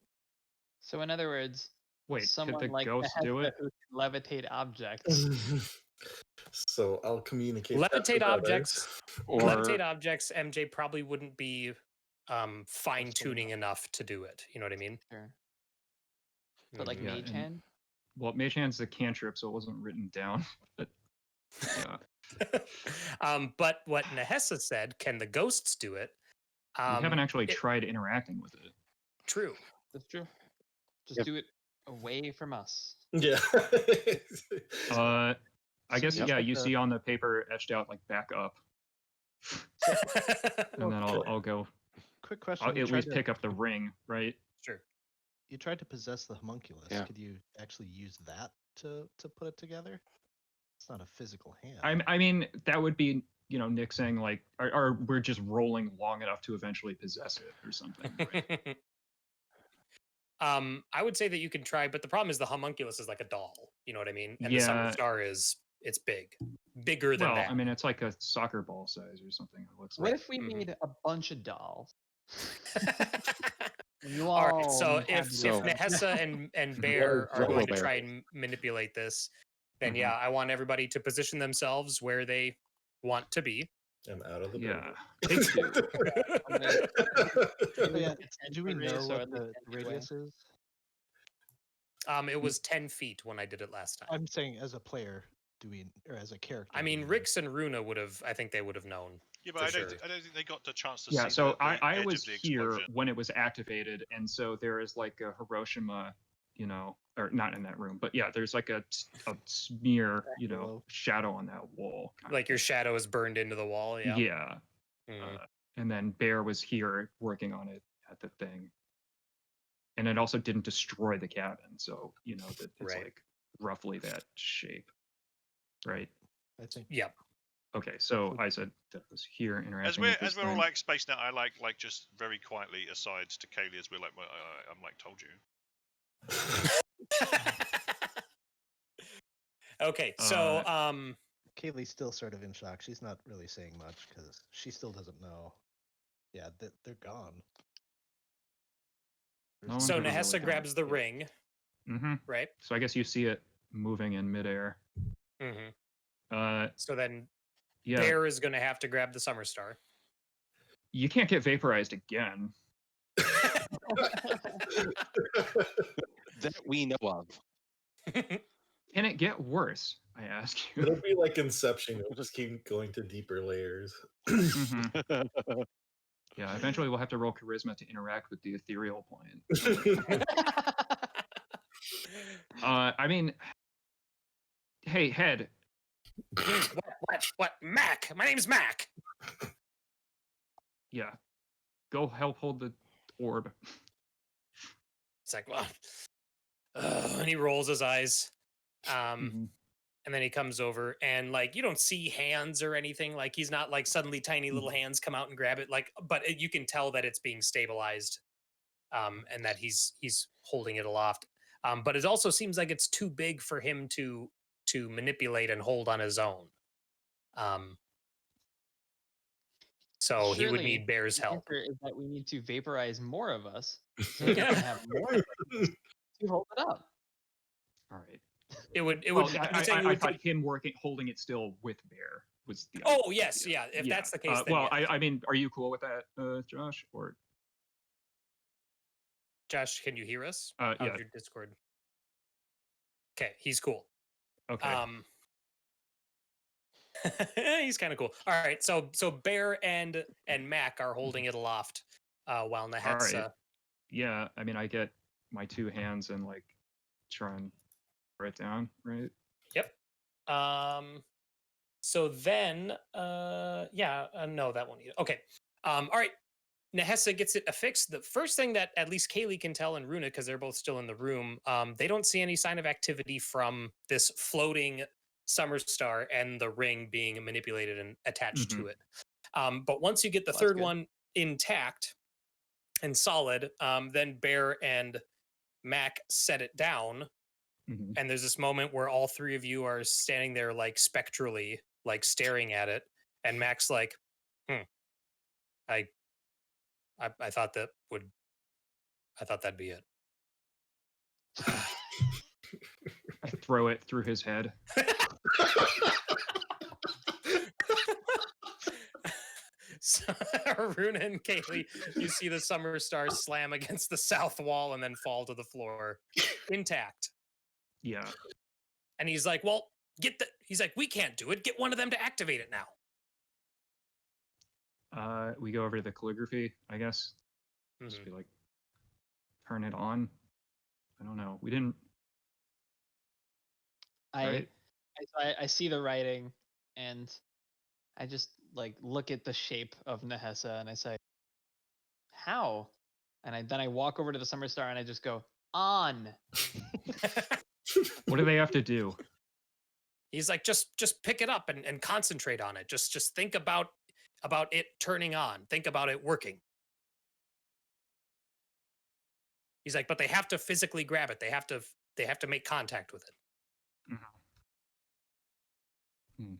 Speaker 4: So in other words,
Speaker 2: Wait, could
Speaker 4: someone
Speaker 2: the
Speaker 4: like
Speaker 2: ghost do
Speaker 4: Nahesa
Speaker 2: it?
Speaker 4: who can levitate objects.
Speaker 6: So I'll communicate.
Speaker 1: Levitate objects.
Speaker 5: Or
Speaker 1: Levitate objects. MJ probably wouldn't be fine tuning enough to do it. You know what I mean?
Speaker 4: Sure. But like
Speaker 2: Yeah,
Speaker 4: mage
Speaker 2: and-
Speaker 4: hand.
Speaker 2: Well, Mage Hand's a cantrip, so it wasn't written down. But yeah,
Speaker 1: But what Nahesa said, can the ghosts do it?
Speaker 2: we haven't actually
Speaker 1: it-
Speaker 2: tried interacting with it.
Speaker 1: True.
Speaker 4: That's true. Just
Speaker 5: Yep.
Speaker 4: do it away from us.
Speaker 6: Yeah.
Speaker 2: I
Speaker 7: So
Speaker 2: guess
Speaker 7: you
Speaker 2: yeah.
Speaker 7: put
Speaker 2: You
Speaker 7: the-
Speaker 2: see on the paper etched out like back up, and then I'll go.
Speaker 7: Quick question.
Speaker 2: I'll
Speaker 7: you
Speaker 2: at
Speaker 7: tried
Speaker 2: least
Speaker 7: to-
Speaker 2: pick up the ring, right?
Speaker 1: Sure.
Speaker 7: You tried to possess the homunculus.
Speaker 5: Yeah.
Speaker 7: Could you actually use that to put it together? It's not a physical hand.
Speaker 2: I mean, that would be Nick saying like, or we're just rolling long enough to eventually possess it or something. Right?
Speaker 1: I would say that you can try, but the problem is the homunculus is like a doll. You know what I mean? And the summer
Speaker 2: Yeah.
Speaker 1: star it's bigger than
Speaker 2: Well,
Speaker 1: that.
Speaker 2: I mean, it's like a soccer ball size or something. It looks
Speaker 4: What
Speaker 2: like.
Speaker 4: if we
Speaker 1: Mhm.
Speaker 4: made a bunch of dolls? You
Speaker 1: All right.
Speaker 4: all
Speaker 1: So
Speaker 4: have
Speaker 1: if
Speaker 4: to
Speaker 5: So-
Speaker 4: do it.
Speaker 1: Nahesa and
Speaker 2: Mhm.
Speaker 1: Bear are going to
Speaker 5: Bear.
Speaker 1: try and manipulate this, then
Speaker 2: Mhm.
Speaker 1: yeah, I want everybody to position themselves where they want to be.
Speaker 6: I'm out of the
Speaker 2: Yeah.
Speaker 6: building.
Speaker 2: Take two.
Speaker 4: I'm gonna-
Speaker 7: Oh, yeah.
Speaker 4: It's
Speaker 7: Do we
Speaker 4: 10 foot
Speaker 7: know
Speaker 4: radius, so
Speaker 7: what
Speaker 4: at
Speaker 7: the
Speaker 4: least 10 feet away.
Speaker 7: radius is?
Speaker 1: It was 10 feet when I did it last time.
Speaker 7: I'm saying as a player, or as a character?
Speaker 1: I
Speaker 7: do
Speaker 1: mean,
Speaker 7: we know?
Speaker 1: Rix and Runa I think they would have known.
Speaker 3: Yeah, but
Speaker 1: For
Speaker 3: I don't,
Speaker 1: sure.
Speaker 3: I don't think they got the chance to
Speaker 2: Yeah.
Speaker 3: see
Speaker 2: So
Speaker 3: the
Speaker 2: I
Speaker 3: edge
Speaker 2: was
Speaker 3: of the
Speaker 2: here
Speaker 3: explosion.
Speaker 2: when it was activated, and so there is like a Hiroshima, or not in that room, but yeah, there's like a smear,
Speaker 7: Below.
Speaker 2: shadow on that wall. kind of
Speaker 1: Like your
Speaker 2: thing.
Speaker 1: shadow is burned into the wall. Yeah.
Speaker 2: Yeah.
Speaker 1: Mhm.
Speaker 2: And then Bear was here working on it at the thing. And it also didn't destroy the cabin, so that it's
Speaker 1: Right.
Speaker 2: like roughly that shape, right?
Speaker 7: I think.
Speaker 1: Yep.
Speaker 2: Okay, so I said that was here interacting
Speaker 3: As
Speaker 2: with this
Speaker 3: we're all
Speaker 2: thing.
Speaker 3: like spaced out, I like just very quietly aside to Cayleigh as we're like, well, I'm like, told you.
Speaker 1: Okay, so
Speaker 7: Cayleigh's still sort of in shock. She's not really saying much because she still doesn't know. Yeah, they're gone.
Speaker 2: No
Speaker 1: so
Speaker 2: one's ever
Speaker 1: Nahesa
Speaker 2: really gone.
Speaker 1: grabs the
Speaker 2: Yeah.
Speaker 1: ring,
Speaker 2: Mm-hmm.
Speaker 1: right?
Speaker 2: So I guess you see it moving in midair.
Speaker 1: Mm-hmm. So then
Speaker 2: Yeah,
Speaker 1: Bear is going to have to grab the summer star.
Speaker 2: you can't get vaporized again.
Speaker 5: That we know of.
Speaker 2: Can it get worse? I ask you.
Speaker 6: It'll be like Inception. It'll just keep going to deeper layers.
Speaker 2: Mhm. Yeah, eventually we'll have to roll charisma to interact with the ethereal plane. I mean, hey, Head,
Speaker 1: What? Mac. My name's Mac.
Speaker 2: yeah, go help hold the orb.
Speaker 1: It's like, well, and he rolls his eyes.
Speaker 2: Mhm.
Speaker 1: And then he comes over and like you don't see hands or anything. Like he's not like suddenly tiny little hands come out and grab it. Like, but you can tell that it's being stabilized, and that he's holding it aloft. But it also seems like it's too big for him to manipulate and hold on his own. So he would
Speaker 4: Surely
Speaker 1: need Bear's
Speaker 4: the
Speaker 1: help.
Speaker 4: answer is that we need to vaporize more of us so we can have more things to hold it up.
Speaker 2: All right.
Speaker 1: It would.
Speaker 2: Well,
Speaker 1: you're saying it
Speaker 2: I
Speaker 1: would
Speaker 2: thought
Speaker 1: take-
Speaker 2: him holding it still with Bear was the.
Speaker 1: Oh yes, yeah.
Speaker 2: idea.
Speaker 1: If that's the case, then
Speaker 2: well,
Speaker 1: yes.
Speaker 2: I mean, are you cool with that, Josh? Or
Speaker 1: Josh, can you hear us?
Speaker 2: yeah,
Speaker 1: How's your Discord? Okay, he's cool.
Speaker 2: okay.
Speaker 1: He's kind of cool. All right, so Bear and Mac are holding it aloft, while Nahesa.
Speaker 2: right. Yeah, I mean, I get my two hands and like try and throw it down, right?
Speaker 1: So then, no, that won't either. Okay. All right. Nahesa gets it affixed. The first thing that at least Cayleigh can tell and Rúna, because they're both still in the room, they don't see any sign of activity from this floating summer star and the ring being manipulated and attached to it. But once you get the
Speaker 4: Well, that's
Speaker 1: third
Speaker 4: good.
Speaker 1: one intact and solid, then Bear and Mac set it down.
Speaker 2: Mhm.
Speaker 1: And there's this moment where all three of you are standing there like spectrally, like staring at it. And Mac's like, I thought that'd be it.
Speaker 2: I throw it through his head.
Speaker 1: So, Rúna and Cayleigh, you see the summer star slam against the south wall and then fall to the floor intact.
Speaker 2: Yeah.
Speaker 1: And he's like, well, he's like, we can't do it. Get one of them to activate it now.
Speaker 2: We go over to the calligraphy, I guess. Just
Speaker 1: Mhm.
Speaker 2: be like, turn it on. I don't know. We didn't. Right?
Speaker 4: I see the writing, and I just like look at the shape of Nahesa, and I say, "How?" And then I walk over to the Summer Star, and I just go, "On."
Speaker 2: What do they have to do?
Speaker 1: He's like, just pick it up and concentrate on it. Just think about it turning on. Think about it working. He's like, but they have to physically grab it. They have to make contact with it.
Speaker 2: Hmm.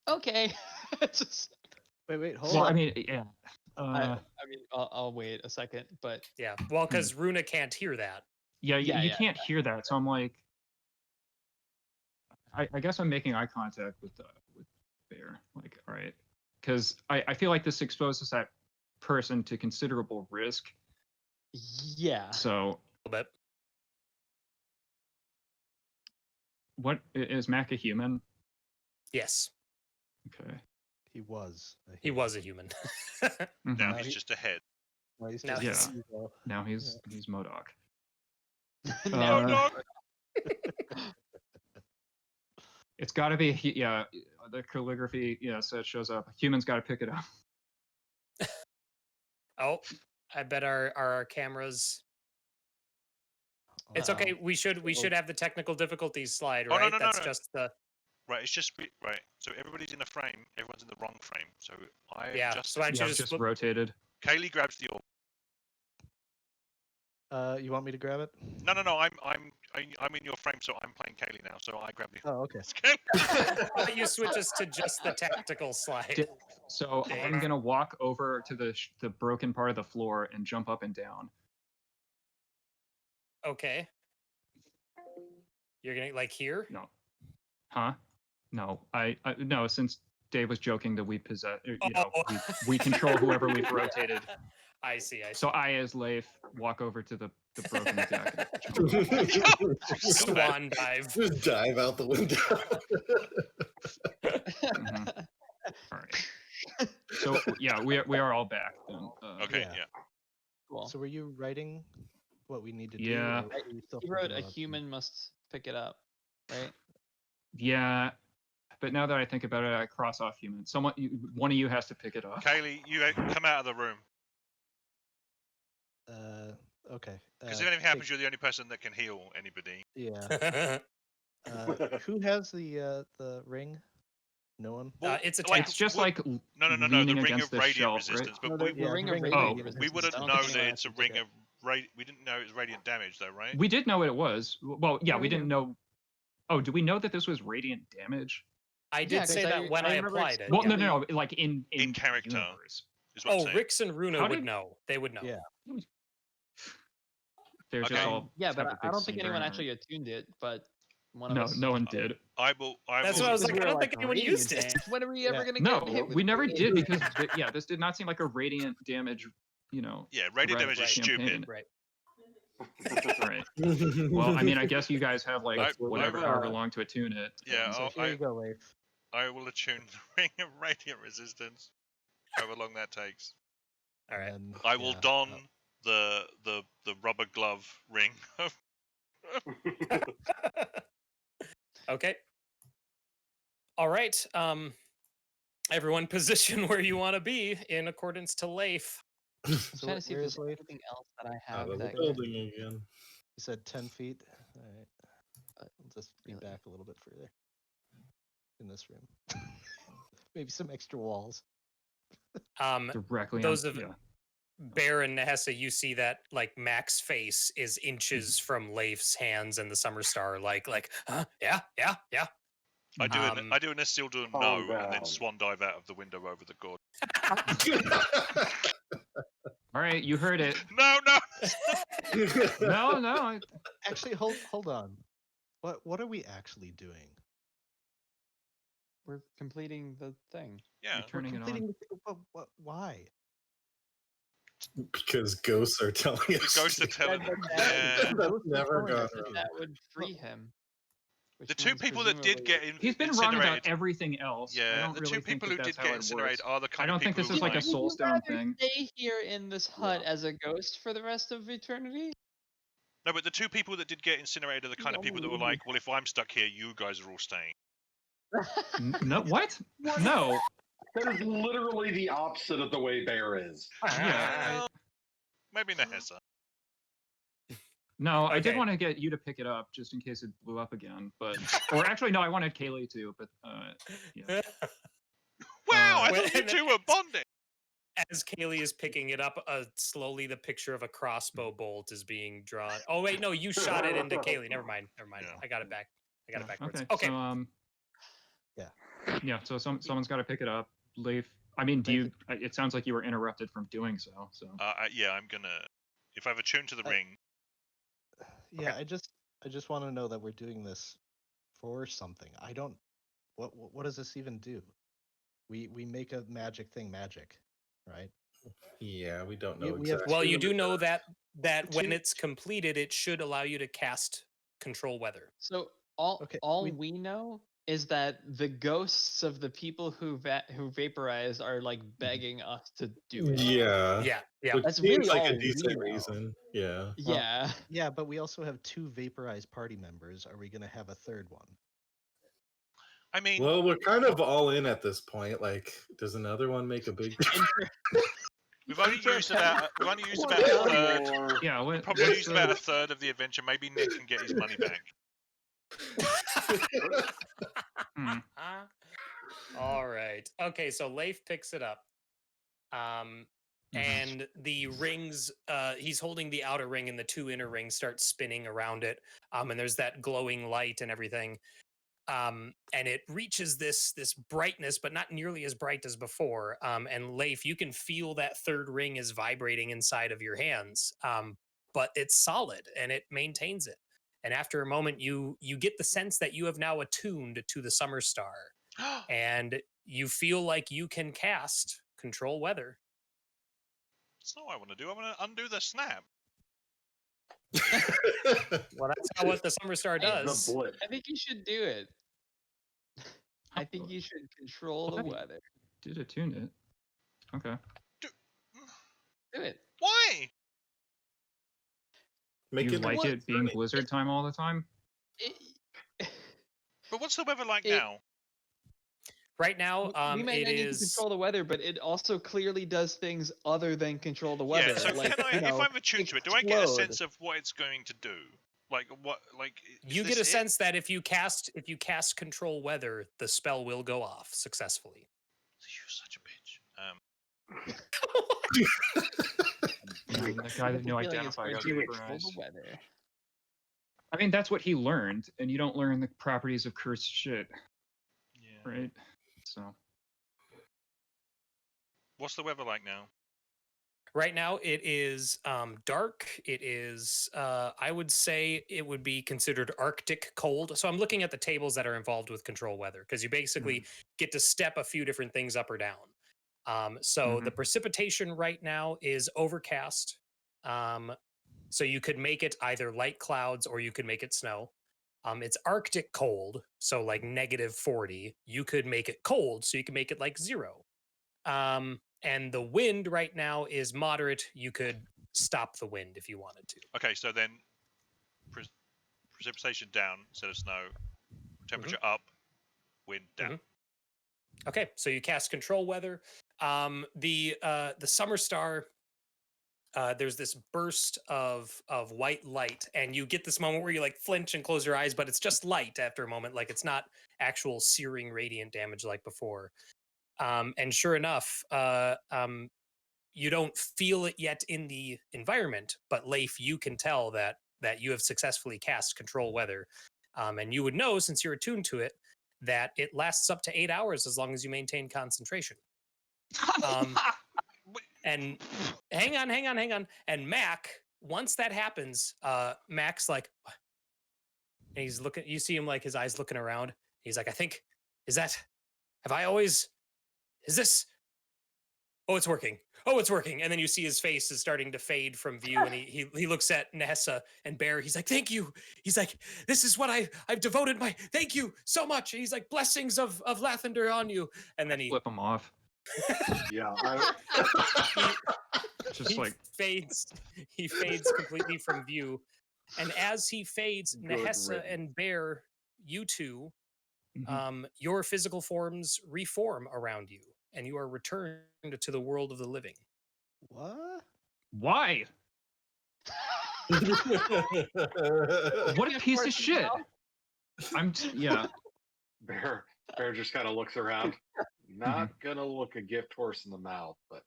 Speaker 4: Okay. Just,
Speaker 7: Wait, hold
Speaker 2: Well,
Speaker 7: on.
Speaker 2: I mean, yeah.
Speaker 4: I mean, I'll wait a second, but
Speaker 1: Yeah. Well, because Rúna can't hear that.
Speaker 2: Yeah,
Speaker 4: Yeah,
Speaker 2: you
Speaker 4: yeah,
Speaker 2: can't hear that. So I'm like, I guess I'm making eye contact with Bear. Like, all right, because I feel like this exposes that person to considerable risk.
Speaker 4: yeah.
Speaker 2: So
Speaker 1: A little bit.
Speaker 2: what is Mac a human?
Speaker 1: Yes,
Speaker 2: Okay.
Speaker 7: He was.
Speaker 1: he was a human.
Speaker 2: Mhm.
Speaker 3: Now
Speaker 7: No,
Speaker 3: he's
Speaker 7: he-
Speaker 3: just a head.
Speaker 7: No, he's
Speaker 1: Now
Speaker 7: just
Speaker 2: he's-
Speaker 7: evil.
Speaker 2: Now he's MODOK.
Speaker 4: No,
Speaker 2: Uh, It's got to be yeah. The calligraphy, yeah. So it shows up. Humans got to pick it up.
Speaker 1: Oh, I bet our cameras. It's
Speaker 4: Uh-oh.
Speaker 1: okay. We should have the technical difficulties slide,
Speaker 3: Oh, no,
Speaker 1: right?
Speaker 3: no, no,
Speaker 1: That's
Speaker 3: no.
Speaker 1: just the
Speaker 3: Right, it's just right. So everybody's in a frame. Everyone's in the wrong frame. So I
Speaker 1: Yeah,
Speaker 3: just
Speaker 1: so why don't you
Speaker 2: Yeah,
Speaker 1: just
Speaker 2: just
Speaker 1: flip-
Speaker 2: rotated.
Speaker 3: Cayleigh grabs the orb.
Speaker 7: You want me to grab it?
Speaker 3: No. I'm in your frame, so I'm playing Cayleigh now. So I grab the.
Speaker 7: Oh, okay.
Speaker 1: Why don't you switch us to just the tactical slide.
Speaker 2: Dave, so
Speaker 1: Dave.
Speaker 2: I'm gonna walk over to the broken part of the floor and jump up and down.
Speaker 1: Okay. You're gonna like here?
Speaker 2: No, huh? No, no. Since Dave was joking that we possess, we control whoever we've rotated.
Speaker 1: I see.
Speaker 2: So I, as Leif, walk over to the broken deck.
Speaker 1: Swan dive.
Speaker 6: Just dive out the window.
Speaker 2: Mhm. All right. So yeah, we are all back then.
Speaker 3: Okay,
Speaker 7: Yeah.
Speaker 3: yeah.
Speaker 4: Cool.
Speaker 7: So were you writing what we need to
Speaker 2: Yeah.
Speaker 7: do? or were you still
Speaker 4: He wrote
Speaker 7: figuring
Speaker 4: a
Speaker 7: out-
Speaker 4: human must pick it up, right?
Speaker 2: Yeah, but now that I think about it, I cross off human. One of you has to pick it up.
Speaker 3: Cayleigh, you come out of the room
Speaker 7: Okay.
Speaker 3: because if anything happens, you're the only person that can heal anybody.
Speaker 7: Yeah. Who has the ring? No one.
Speaker 3: Well,
Speaker 1: it's a
Speaker 3: like,
Speaker 2: It's just like
Speaker 3: no. The
Speaker 2: leaning
Speaker 3: ring
Speaker 2: against
Speaker 3: of
Speaker 2: the
Speaker 3: radiant
Speaker 2: shelf,
Speaker 3: resistance,
Speaker 2: right?
Speaker 3: but
Speaker 4: No,
Speaker 3: we,
Speaker 4: the
Speaker 7: Yeah,
Speaker 4: ring
Speaker 7: the
Speaker 4: of
Speaker 7: ring of
Speaker 4: radiant
Speaker 2: radiant
Speaker 4: resistance.
Speaker 3: we wouldn't
Speaker 4: I don't
Speaker 3: know
Speaker 4: think
Speaker 3: that
Speaker 4: anyone
Speaker 3: it's a
Speaker 4: has to pick
Speaker 3: ring
Speaker 4: it
Speaker 3: of we didn't know it was radiant damage though, right?
Speaker 2: We did know it was. Well, yeah,
Speaker 4: Yeah,
Speaker 2: we
Speaker 4: we
Speaker 2: didn't know. Oh, do we know that this was radiant damage?
Speaker 1: I
Speaker 4: Yeah,
Speaker 1: did
Speaker 4: 'cause
Speaker 1: say that when I
Speaker 4: remember
Speaker 1: applied it.
Speaker 2: Well,
Speaker 1: yeah.
Speaker 2: no, like in
Speaker 3: character.
Speaker 2: universe.
Speaker 3: Is what I'm
Speaker 1: Oh,
Speaker 3: saying.
Speaker 1: Rix and Rúna
Speaker 2: How
Speaker 1: would
Speaker 2: did-
Speaker 1: know. They would know.
Speaker 7: Yeah.
Speaker 2: They're just
Speaker 3: Okay.
Speaker 2: all.
Speaker 4: Yeah,
Speaker 2: have
Speaker 4: but
Speaker 2: a
Speaker 4: I
Speaker 2: big
Speaker 4: don't think anyone
Speaker 2: sunburn,
Speaker 4: actually attuned it. But one
Speaker 2: No,
Speaker 4: of us.
Speaker 2: no one did.
Speaker 3: I will.
Speaker 1: That's
Speaker 3: will,
Speaker 1: what I was like.
Speaker 4: We
Speaker 1: I
Speaker 4: were
Speaker 1: don't think anyone
Speaker 4: radiant
Speaker 1: used it.
Speaker 4: damage. When are we ever
Speaker 7: Yeah.
Speaker 4: gonna
Speaker 2: No,
Speaker 4: get hit with
Speaker 2: we never
Speaker 4: radiant
Speaker 2: did
Speaker 4: damage?
Speaker 2: because yeah, this did not seem like a radiant damage.
Speaker 3: Yeah, radiant
Speaker 2: threat
Speaker 3: damage is
Speaker 2: campaign.
Speaker 3: stupid.
Speaker 1: Right.
Speaker 2: Right. Well, I mean, I guess you guys have like
Speaker 3: That's
Speaker 2: whatever, however long to attune it.
Speaker 3: Yeah,
Speaker 7: So here you go, Leif.
Speaker 3: I will attune the ring of radiant resistance, however long that takes.
Speaker 1: All right.
Speaker 7: And,
Speaker 3: I will
Speaker 7: yeah,
Speaker 3: don the rubber glove ring.
Speaker 1: Okay. All right. Everyone position where you want to be in accordance to Leif.
Speaker 4: I'm
Speaker 7: So
Speaker 4: trying to see if
Speaker 7: where
Speaker 4: there's
Speaker 7: is Leif?
Speaker 4: anything else that I
Speaker 6: Out
Speaker 4: have
Speaker 6: of the
Speaker 4: that
Speaker 6: building again.
Speaker 7: You said 10 feet. All right. I'll just be
Speaker 4: Really?
Speaker 7: back a little bit further in this room. Maybe some extra walls.
Speaker 2: Directly.
Speaker 1: Those
Speaker 2: on,
Speaker 1: of
Speaker 2: yeah.
Speaker 1: Bear and Nahesa, you see that like Mac's face is inches from Leif's hands and the Summer Star, like, huh? Yeah.
Speaker 3: I do
Speaker 1: Um,
Speaker 3: I do an Isildur
Speaker 8: calm
Speaker 3: no, and then
Speaker 8: down.
Speaker 3: swan dive out of the window over the gorge.
Speaker 2: All right, you heard it.
Speaker 3: No.
Speaker 2: No.
Speaker 7: Actually, hold on. What are we actually doing?
Speaker 4: we're completing the thing.
Speaker 3: Yeah.
Speaker 2: You're turning it on.
Speaker 7: Completing. Why?
Speaker 6: Because ghosts are telling
Speaker 3: The
Speaker 6: us.
Speaker 3: ghosts are telling.
Speaker 4: that-
Speaker 3: Yeah.
Speaker 6: That's never
Speaker 7: telling
Speaker 6: gone
Speaker 7: us
Speaker 6: wrong.
Speaker 4: that would free him. which
Speaker 3: The two
Speaker 4: means
Speaker 3: people that did
Speaker 4: presumably-
Speaker 3: get
Speaker 2: He's been wrong about
Speaker 3: incinerated.
Speaker 2: everything else. I
Speaker 3: Yeah,
Speaker 2: don't
Speaker 3: the
Speaker 2: really
Speaker 3: two
Speaker 2: think
Speaker 3: people
Speaker 2: that
Speaker 3: who
Speaker 2: that's
Speaker 3: did
Speaker 2: how
Speaker 3: get
Speaker 2: it
Speaker 3: incinerated
Speaker 2: works.
Speaker 3: are the kind
Speaker 2: I
Speaker 3: of
Speaker 2: don't think
Speaker 3: people
Speaker 2: this is
Speaker 3: who,
Speaker 2: like a
Speaker 4: Would you
Speaker 2: soul stone
Speaker 4: rather
Speaker 2: thing.
Speaker 4: Stay here in this hut as a ghost for the rest of eternity.
Speaker 3: No, but the two people that did get incinerated are the kind of people that were like, well, if I'm stuck here, you guys are all staying.
Speaker 2: No, what? No.
Speaker 8: That is literally the opposite of the way Bear is.
Speaker 2: Yeah.
Speaker 3: Well, maybe Nahesa.
Speaker 2: No, I did
Speaker 1: Okay.
Speaker 2: want to get you to pick it up just in case it blew up again. But or actually, no, I wanted Cayleigh to. But yeah.
Speaker 3: Wow, I
Speaker 1: Well,
Speaker 3: thought you
Speaker 1: and
Speaker 3: two were bonding.
Speaker 1: As Cayleigh is picking it up, slowly the picture of a crossbow bolt is being drawn. Oh wait, no, you shot it into Cayleigh. Never mind.
Speaker 3: Yeah.
Speaker 1: I got it back. I got it backwards.
Speaker 2: Okay.
Speaker 1: Okay.
Speaker 2: So
Speaker 7: Yeah.
Speaker 2: Yeah. So someone's got to pick it up. Leif. I mean, do you? It sounds like you were interrupted from doing so. So.
Speaker 3: Yeah, I'm gonna. If I've attuned to the ring,
Speaker 7: Yeah, I just want to know that we're doing this for something. I don't. What does this even do? We make a magic thing magic, right?
Speaker 6: Yeah, we don't know
Speaker 7: We have
Speaker 6: exactly.
Speaker 1: Well, you
Speaker 6: what
Speaker 1: do
Speaker 6: it
Speaker 1: know
Speaker 6: does.
Speaker 1: that when
Speaker 7: Two-
Speaker 1: it's completed, it should allow you to cast control weather.
Speaker 4: So all
Speaker 7: Okay,
Speaker 4: we know is that the ghosts of the people who vaporized are like begging us to do it.
Speaker 6: Yeah.
Speaker 1: Yeah, yeah.
Speaker 6: Which
Speaker 4: That's
Speaker 6: seems
Speaker 4: really
Speaker 6: like
Speaker 4: all
Speaker 6: a
Speaker 4: we
Speaker 6: decent
Speaker 4: know.
Speaker 6: reason. Yeah.
Speaker 4: Yeah.
Speaker 7: Yeah, but we also have 2 vaporized party members. Are we gonna have a third one?
Speaker 3: I mean,
Speaker 6: Well, we're kind of all in at this point. Like, does another one make a big
Speaker 3: we've only used about a
Speaker 8: One
Speaker 3: third.
Speaker 8: more.
Speaker 2: Yeah. What,
Speaker 3: Probably
Speaker 2: what's
Speaker 3: used
Speaker 2: the-
Speaker 3: about a third of the adventure. Maybe Nick can get his money back.
Speaker 2: Hmm.
Speaker 1: All right. Okay, so Leif picks it up. And the rings, he's holding the outer ring and the 2 inner rings start spinning around it. And there's that glowing light and everything. And it reaches this brightness, but not nearly as bright as before. And Leif, you can feel that 3rd ring is vibrating inside of your hands. But it's solid and it maintains it. And after a moment, you get the sense that you have now attuned to the summer star. And you feel like you can cast control weather.
Speaker 3: That's not what I want to do. I want to undo the snap.
Speaker 1: Well, that's not what the summer star does.
Speaker 8: The blip.
Speaker 4: I think you should do it. I think you should control the
Speaker 2: Why?
Speaker 4: weather.
Speaker 2: Did attune it? Okay.
Speaker 4: Do it.
Speaker 3: Why?
Speaker 6: Make
Speaker 2: You
Speaker 6: it
Speaker 2: like
Speaker 6: one
Speaker 2: it being
Speaker 6: funny.
Speaker 2: blizzard time all the time?
Speaker 3: But what's the weather like
Speaker 4: It-
Speaker 3: now?
Speaker 1: Right now,
Speaker 4: we might
Speaker 1: it
Speaker 4: not need to
Speaker 1: is.
Speaker 4: control the weather, but it also clearly does things other than control the weather.
Speaker 3: Yeah. So
Speaker 4: like,
Speaker 3: can I,
Speaker 4: you know,
Speaker 3: if I'm attuned to it, do I get a
Speaker 4: explode.
Speaker 3: sense of what it's going to do? Like what? Like is
Speaker 1: You get
Speaker 3: this
Speaker 1: a
Speaker 3: it?
Speaker 1: sense that if you cast control weather, the spell will go off successfully.
Speaker 3: You're such a bitch.
Speaker 2: The guy that knew
Speaker 4: I feel like it's
Speaker 2: identified
Speaker 4: going
Speaker 2: as
Speaker 4: to control
Speaker 2: vaporized.
Speaker 4: the weather.
Speaker 2: I mean, that's what he learned, and you don't learn the properties of cursed shit,
Speaker 3: Yeah.
Speaker 2: right? So.
Speaker 3: What's the weather like now?
Speaker 1: Right now, it is dark. It is, I would say, it would be considered Arctic cold. So I'm looking at the tables that are involved with control weather because you basically get to step a few different things up or down. So the precipitation right now is overcast. So you could make it either light clouds or you could make it snow. It's Arctic cold, so like -40. You could make it cold, so you can make it like 0. And the wind right now is moderate. You could stop the wind if you wanted to.
Speaker 3: Okay, so then precipitation down instead of snow, temperature up, wind down.
Speaker 1: Okay, so you cast control weather. The summer star. There's this burst of white light, and you get this moment where you like flinch and close your eyes, but it's just light after a moment. Like it's not actual searing radiant damage like before. And sure enough, you don't feel it yet in the environment, but Leif, you can tell that you have successfully cast control weather. And you would know, since you're attuned to it, that it lasts up to 8 hours as long as you maintain concentration. And hang on. And Mac, once that happens, Mac's like, and he's looking, you see him like his eyes looking around. He's like, I think, is this oh, it's working. Oh, it's working. And then you see his face is starting to fade from view, and he looks at Nahesa and Bear. He's like, thank you. He's like, this is what I've devoted my, thank you so much. And he's like, blessings of Lathander on you. And then he
Speaker 2: Flip him off.
Speaker 8: Yeah.
Speaker 2: Just
Speaker 1: he
Speaker 2: like
Speaker 1: fades. He fades completely from view. And as he fades,
Speaker 8: Good
Speaker 1: Nahesa
Speaker 8: riddance.
Speaker 1: and Bear, you two,
Speaker 2: mhm.
Speaker 1: your physical forms reform around you, and you are returned to the world of the living.
Speaker 7: What?
Speaker 2: Why? What a piece of shit. Yeah.
Speaker 8: Bear just kind of looks around. Not gonna look a gift horse in the mouth, but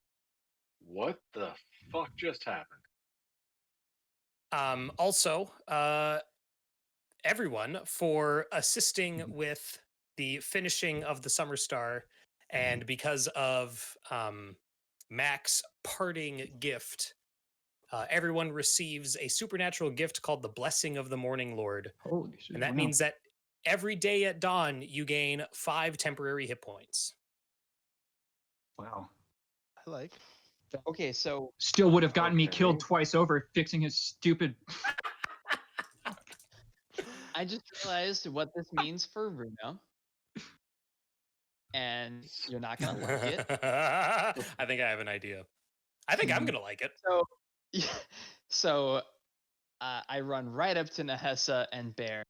Speaker 8: what the fuck just happened?
Speaker 1: Also, everyone for assisting with the finishing of the Summer Star, and because of Mac's parting gift, everyone receives a supernatural gift called the Blessing of the Morning Lord.
Speaker 2: Holy shit.
Speaker 1: And that
Speaker 2: wow.
Speaker 1: means that every day at dawn, you gain 5 temporary hit points.
Speaker 2: Wow.
Speaker 7: I like.
Speaker 4: Okay, so
Speaker 2: Still would have gotten me killed
Speaker 8: Okay.
Speaker 2: twice over fixing his stupid.
Speaker 4: I just realized what this means for Rúna. And you're not gonna like it.
Speaker 1: I think I have an idea. I think I'm gonna like it.
Speaker 4: So, yeah, so I run right up to Nahesa and Bear,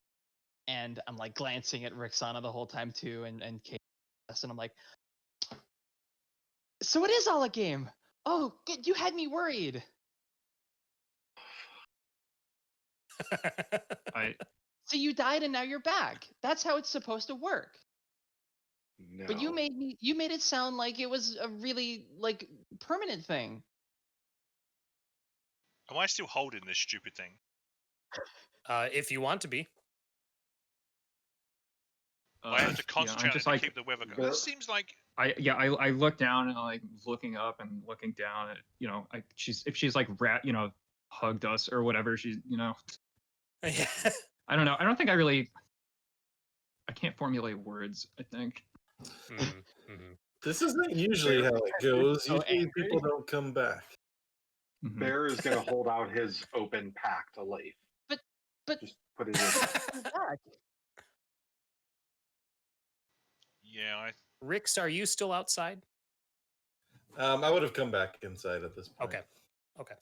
Speaker 4: and I'm like glancing at Rixana the whole time too, and Cayleigh, and I'm like, so it is all a game. Oh, good, you had me worried. So you died and now you're back. That's how it's supposed to work.
Speaker 8: No.
Speaker 4: But you made it sound like it was a really like permanent thing.
Speaker 3: Am I still holding this stupid thing?
Speaker 1: If you want to be.
Speaker 3: I have to
Speaker 2: I'm
Speaker 3: concentrate
Speaker 2: just
Speaker 3: on it
Speaker 2: like
Speaker 3: to keep the weather going.
Speaker 8: Bear-
Speaker 3: This seems like
Speaker 2: I look down and like looking up and looking down at if she's like hugged us or whatever, she's
Speaker 1: Yeah.
Speaker 2: I don't know. I can't formulate words, I think.
Speaker 6: This isn't usually how it goes.
Speaker 4: So
Speaker 6: Usually
Speaker 4: angry.
Speaker 6: people don't come back.
Speaker 2: Mhm.
Speaker 8: Bear is gonna hold out his open pack to Leif.
Speaker 4: But
Speaker 8: Just put it in.
Speaker 4: you're back.
Speaker 3: yeah.
Speaker 1: Rix, are you still outside?
Speaker 6: I would have come back inside at this point.
Speaker 1: Okay. Okay.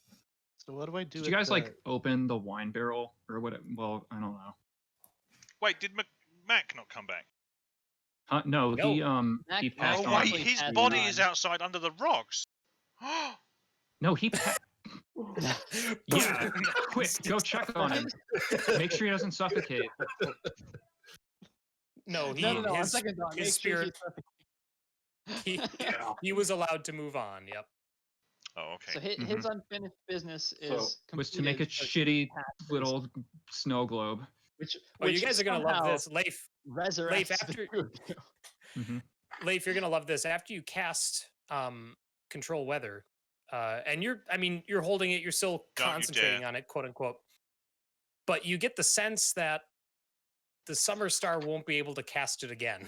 Speaker 7: So what do I do?
Speaker 2: Did you guys like open the wine barrel or what? Well, I don't know.
Speaker 3: Wait, did Mac not come back?
Speaker 2: No,
Speaker 1: No.
Speaker 2: he
Speaker 4: Mac-
Speaker 2: he
Speaker 4: Mac
Speaker 2: passed
Speaker 3: Oh
Speaker 2: on.
Speaker 3: wait,
Speaker 4: Definitely
Speaker 3: his
Speaker 4: passed
Speaker 3: body
Speaker 4: on.
Speaker 3: is outside under the rocks.
Speaker 2: No, he. Yeah, quick, go check on him. Make sure he doesn't suffocate.
Speaker 1: No, he
Speaker 4: No, on
Speaker 1: his,
Speaker 4: second thought,
Speaker 1: his
Speaker 4: make sure
Speaker 1: spirit he,
Speaker 8: Yeah.
Speaker 1: he was allowed to move on. Yep.
Speaker 3: Oh, okay.
Speaker 4: So his unfinished business is
Speaker 2: Was to make a
Speaker 4: completed, so
Speaker 2: shitty
Speaker 4: passed,
Speaker 2: little snow globe.
Speaker 4: which
Speaker 1: Oh, you
Speaker 4: which
Speaker 1: guys are gonna love
Speaker 4: somehow
Speaker 1: this, Leif.
Speaker 4: resurrects
Speaker 1: Leif,
Speaker 4: the
Speaker 1: after-
Speaker 4: two of you.
Speaker 2: Mhm.
Speaker 1: Leif, you're gonna love this. After you cast control weather, and you're holding it, you're still
Speaker 3: Don't you
Speaker 1: concentrating
Speaker 3: dare.
Speaker 1: on it, quote unquote. But you get the sense that the Summer Star won't be able to cast it again.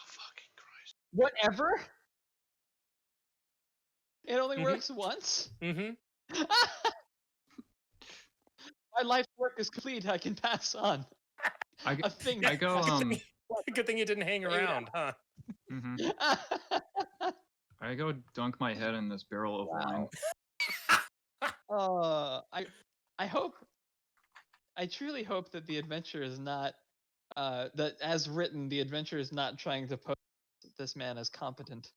Speaker 3: Fucking Christ.
Speaker 4: Whatever. It only
Speaker 1: Mhm.
Speaker 4: works once.
Speaker 1: Mm-hmm.
Speaker 4: My life's work is complete. I can pass on.
Speaker 2: I,
Speaker 4: A thing.
Speaker 2: I go
Speaker 1: Good thing you didn't hang
Speaker 4: Fade
Speaker 1: around, huh?
Speaker 2: mhm. I go dunk my head in this barrel of wine.
Speaker 4: I truly hope that the adventure is not that as written, the adventure is not trying to pose this man as competent.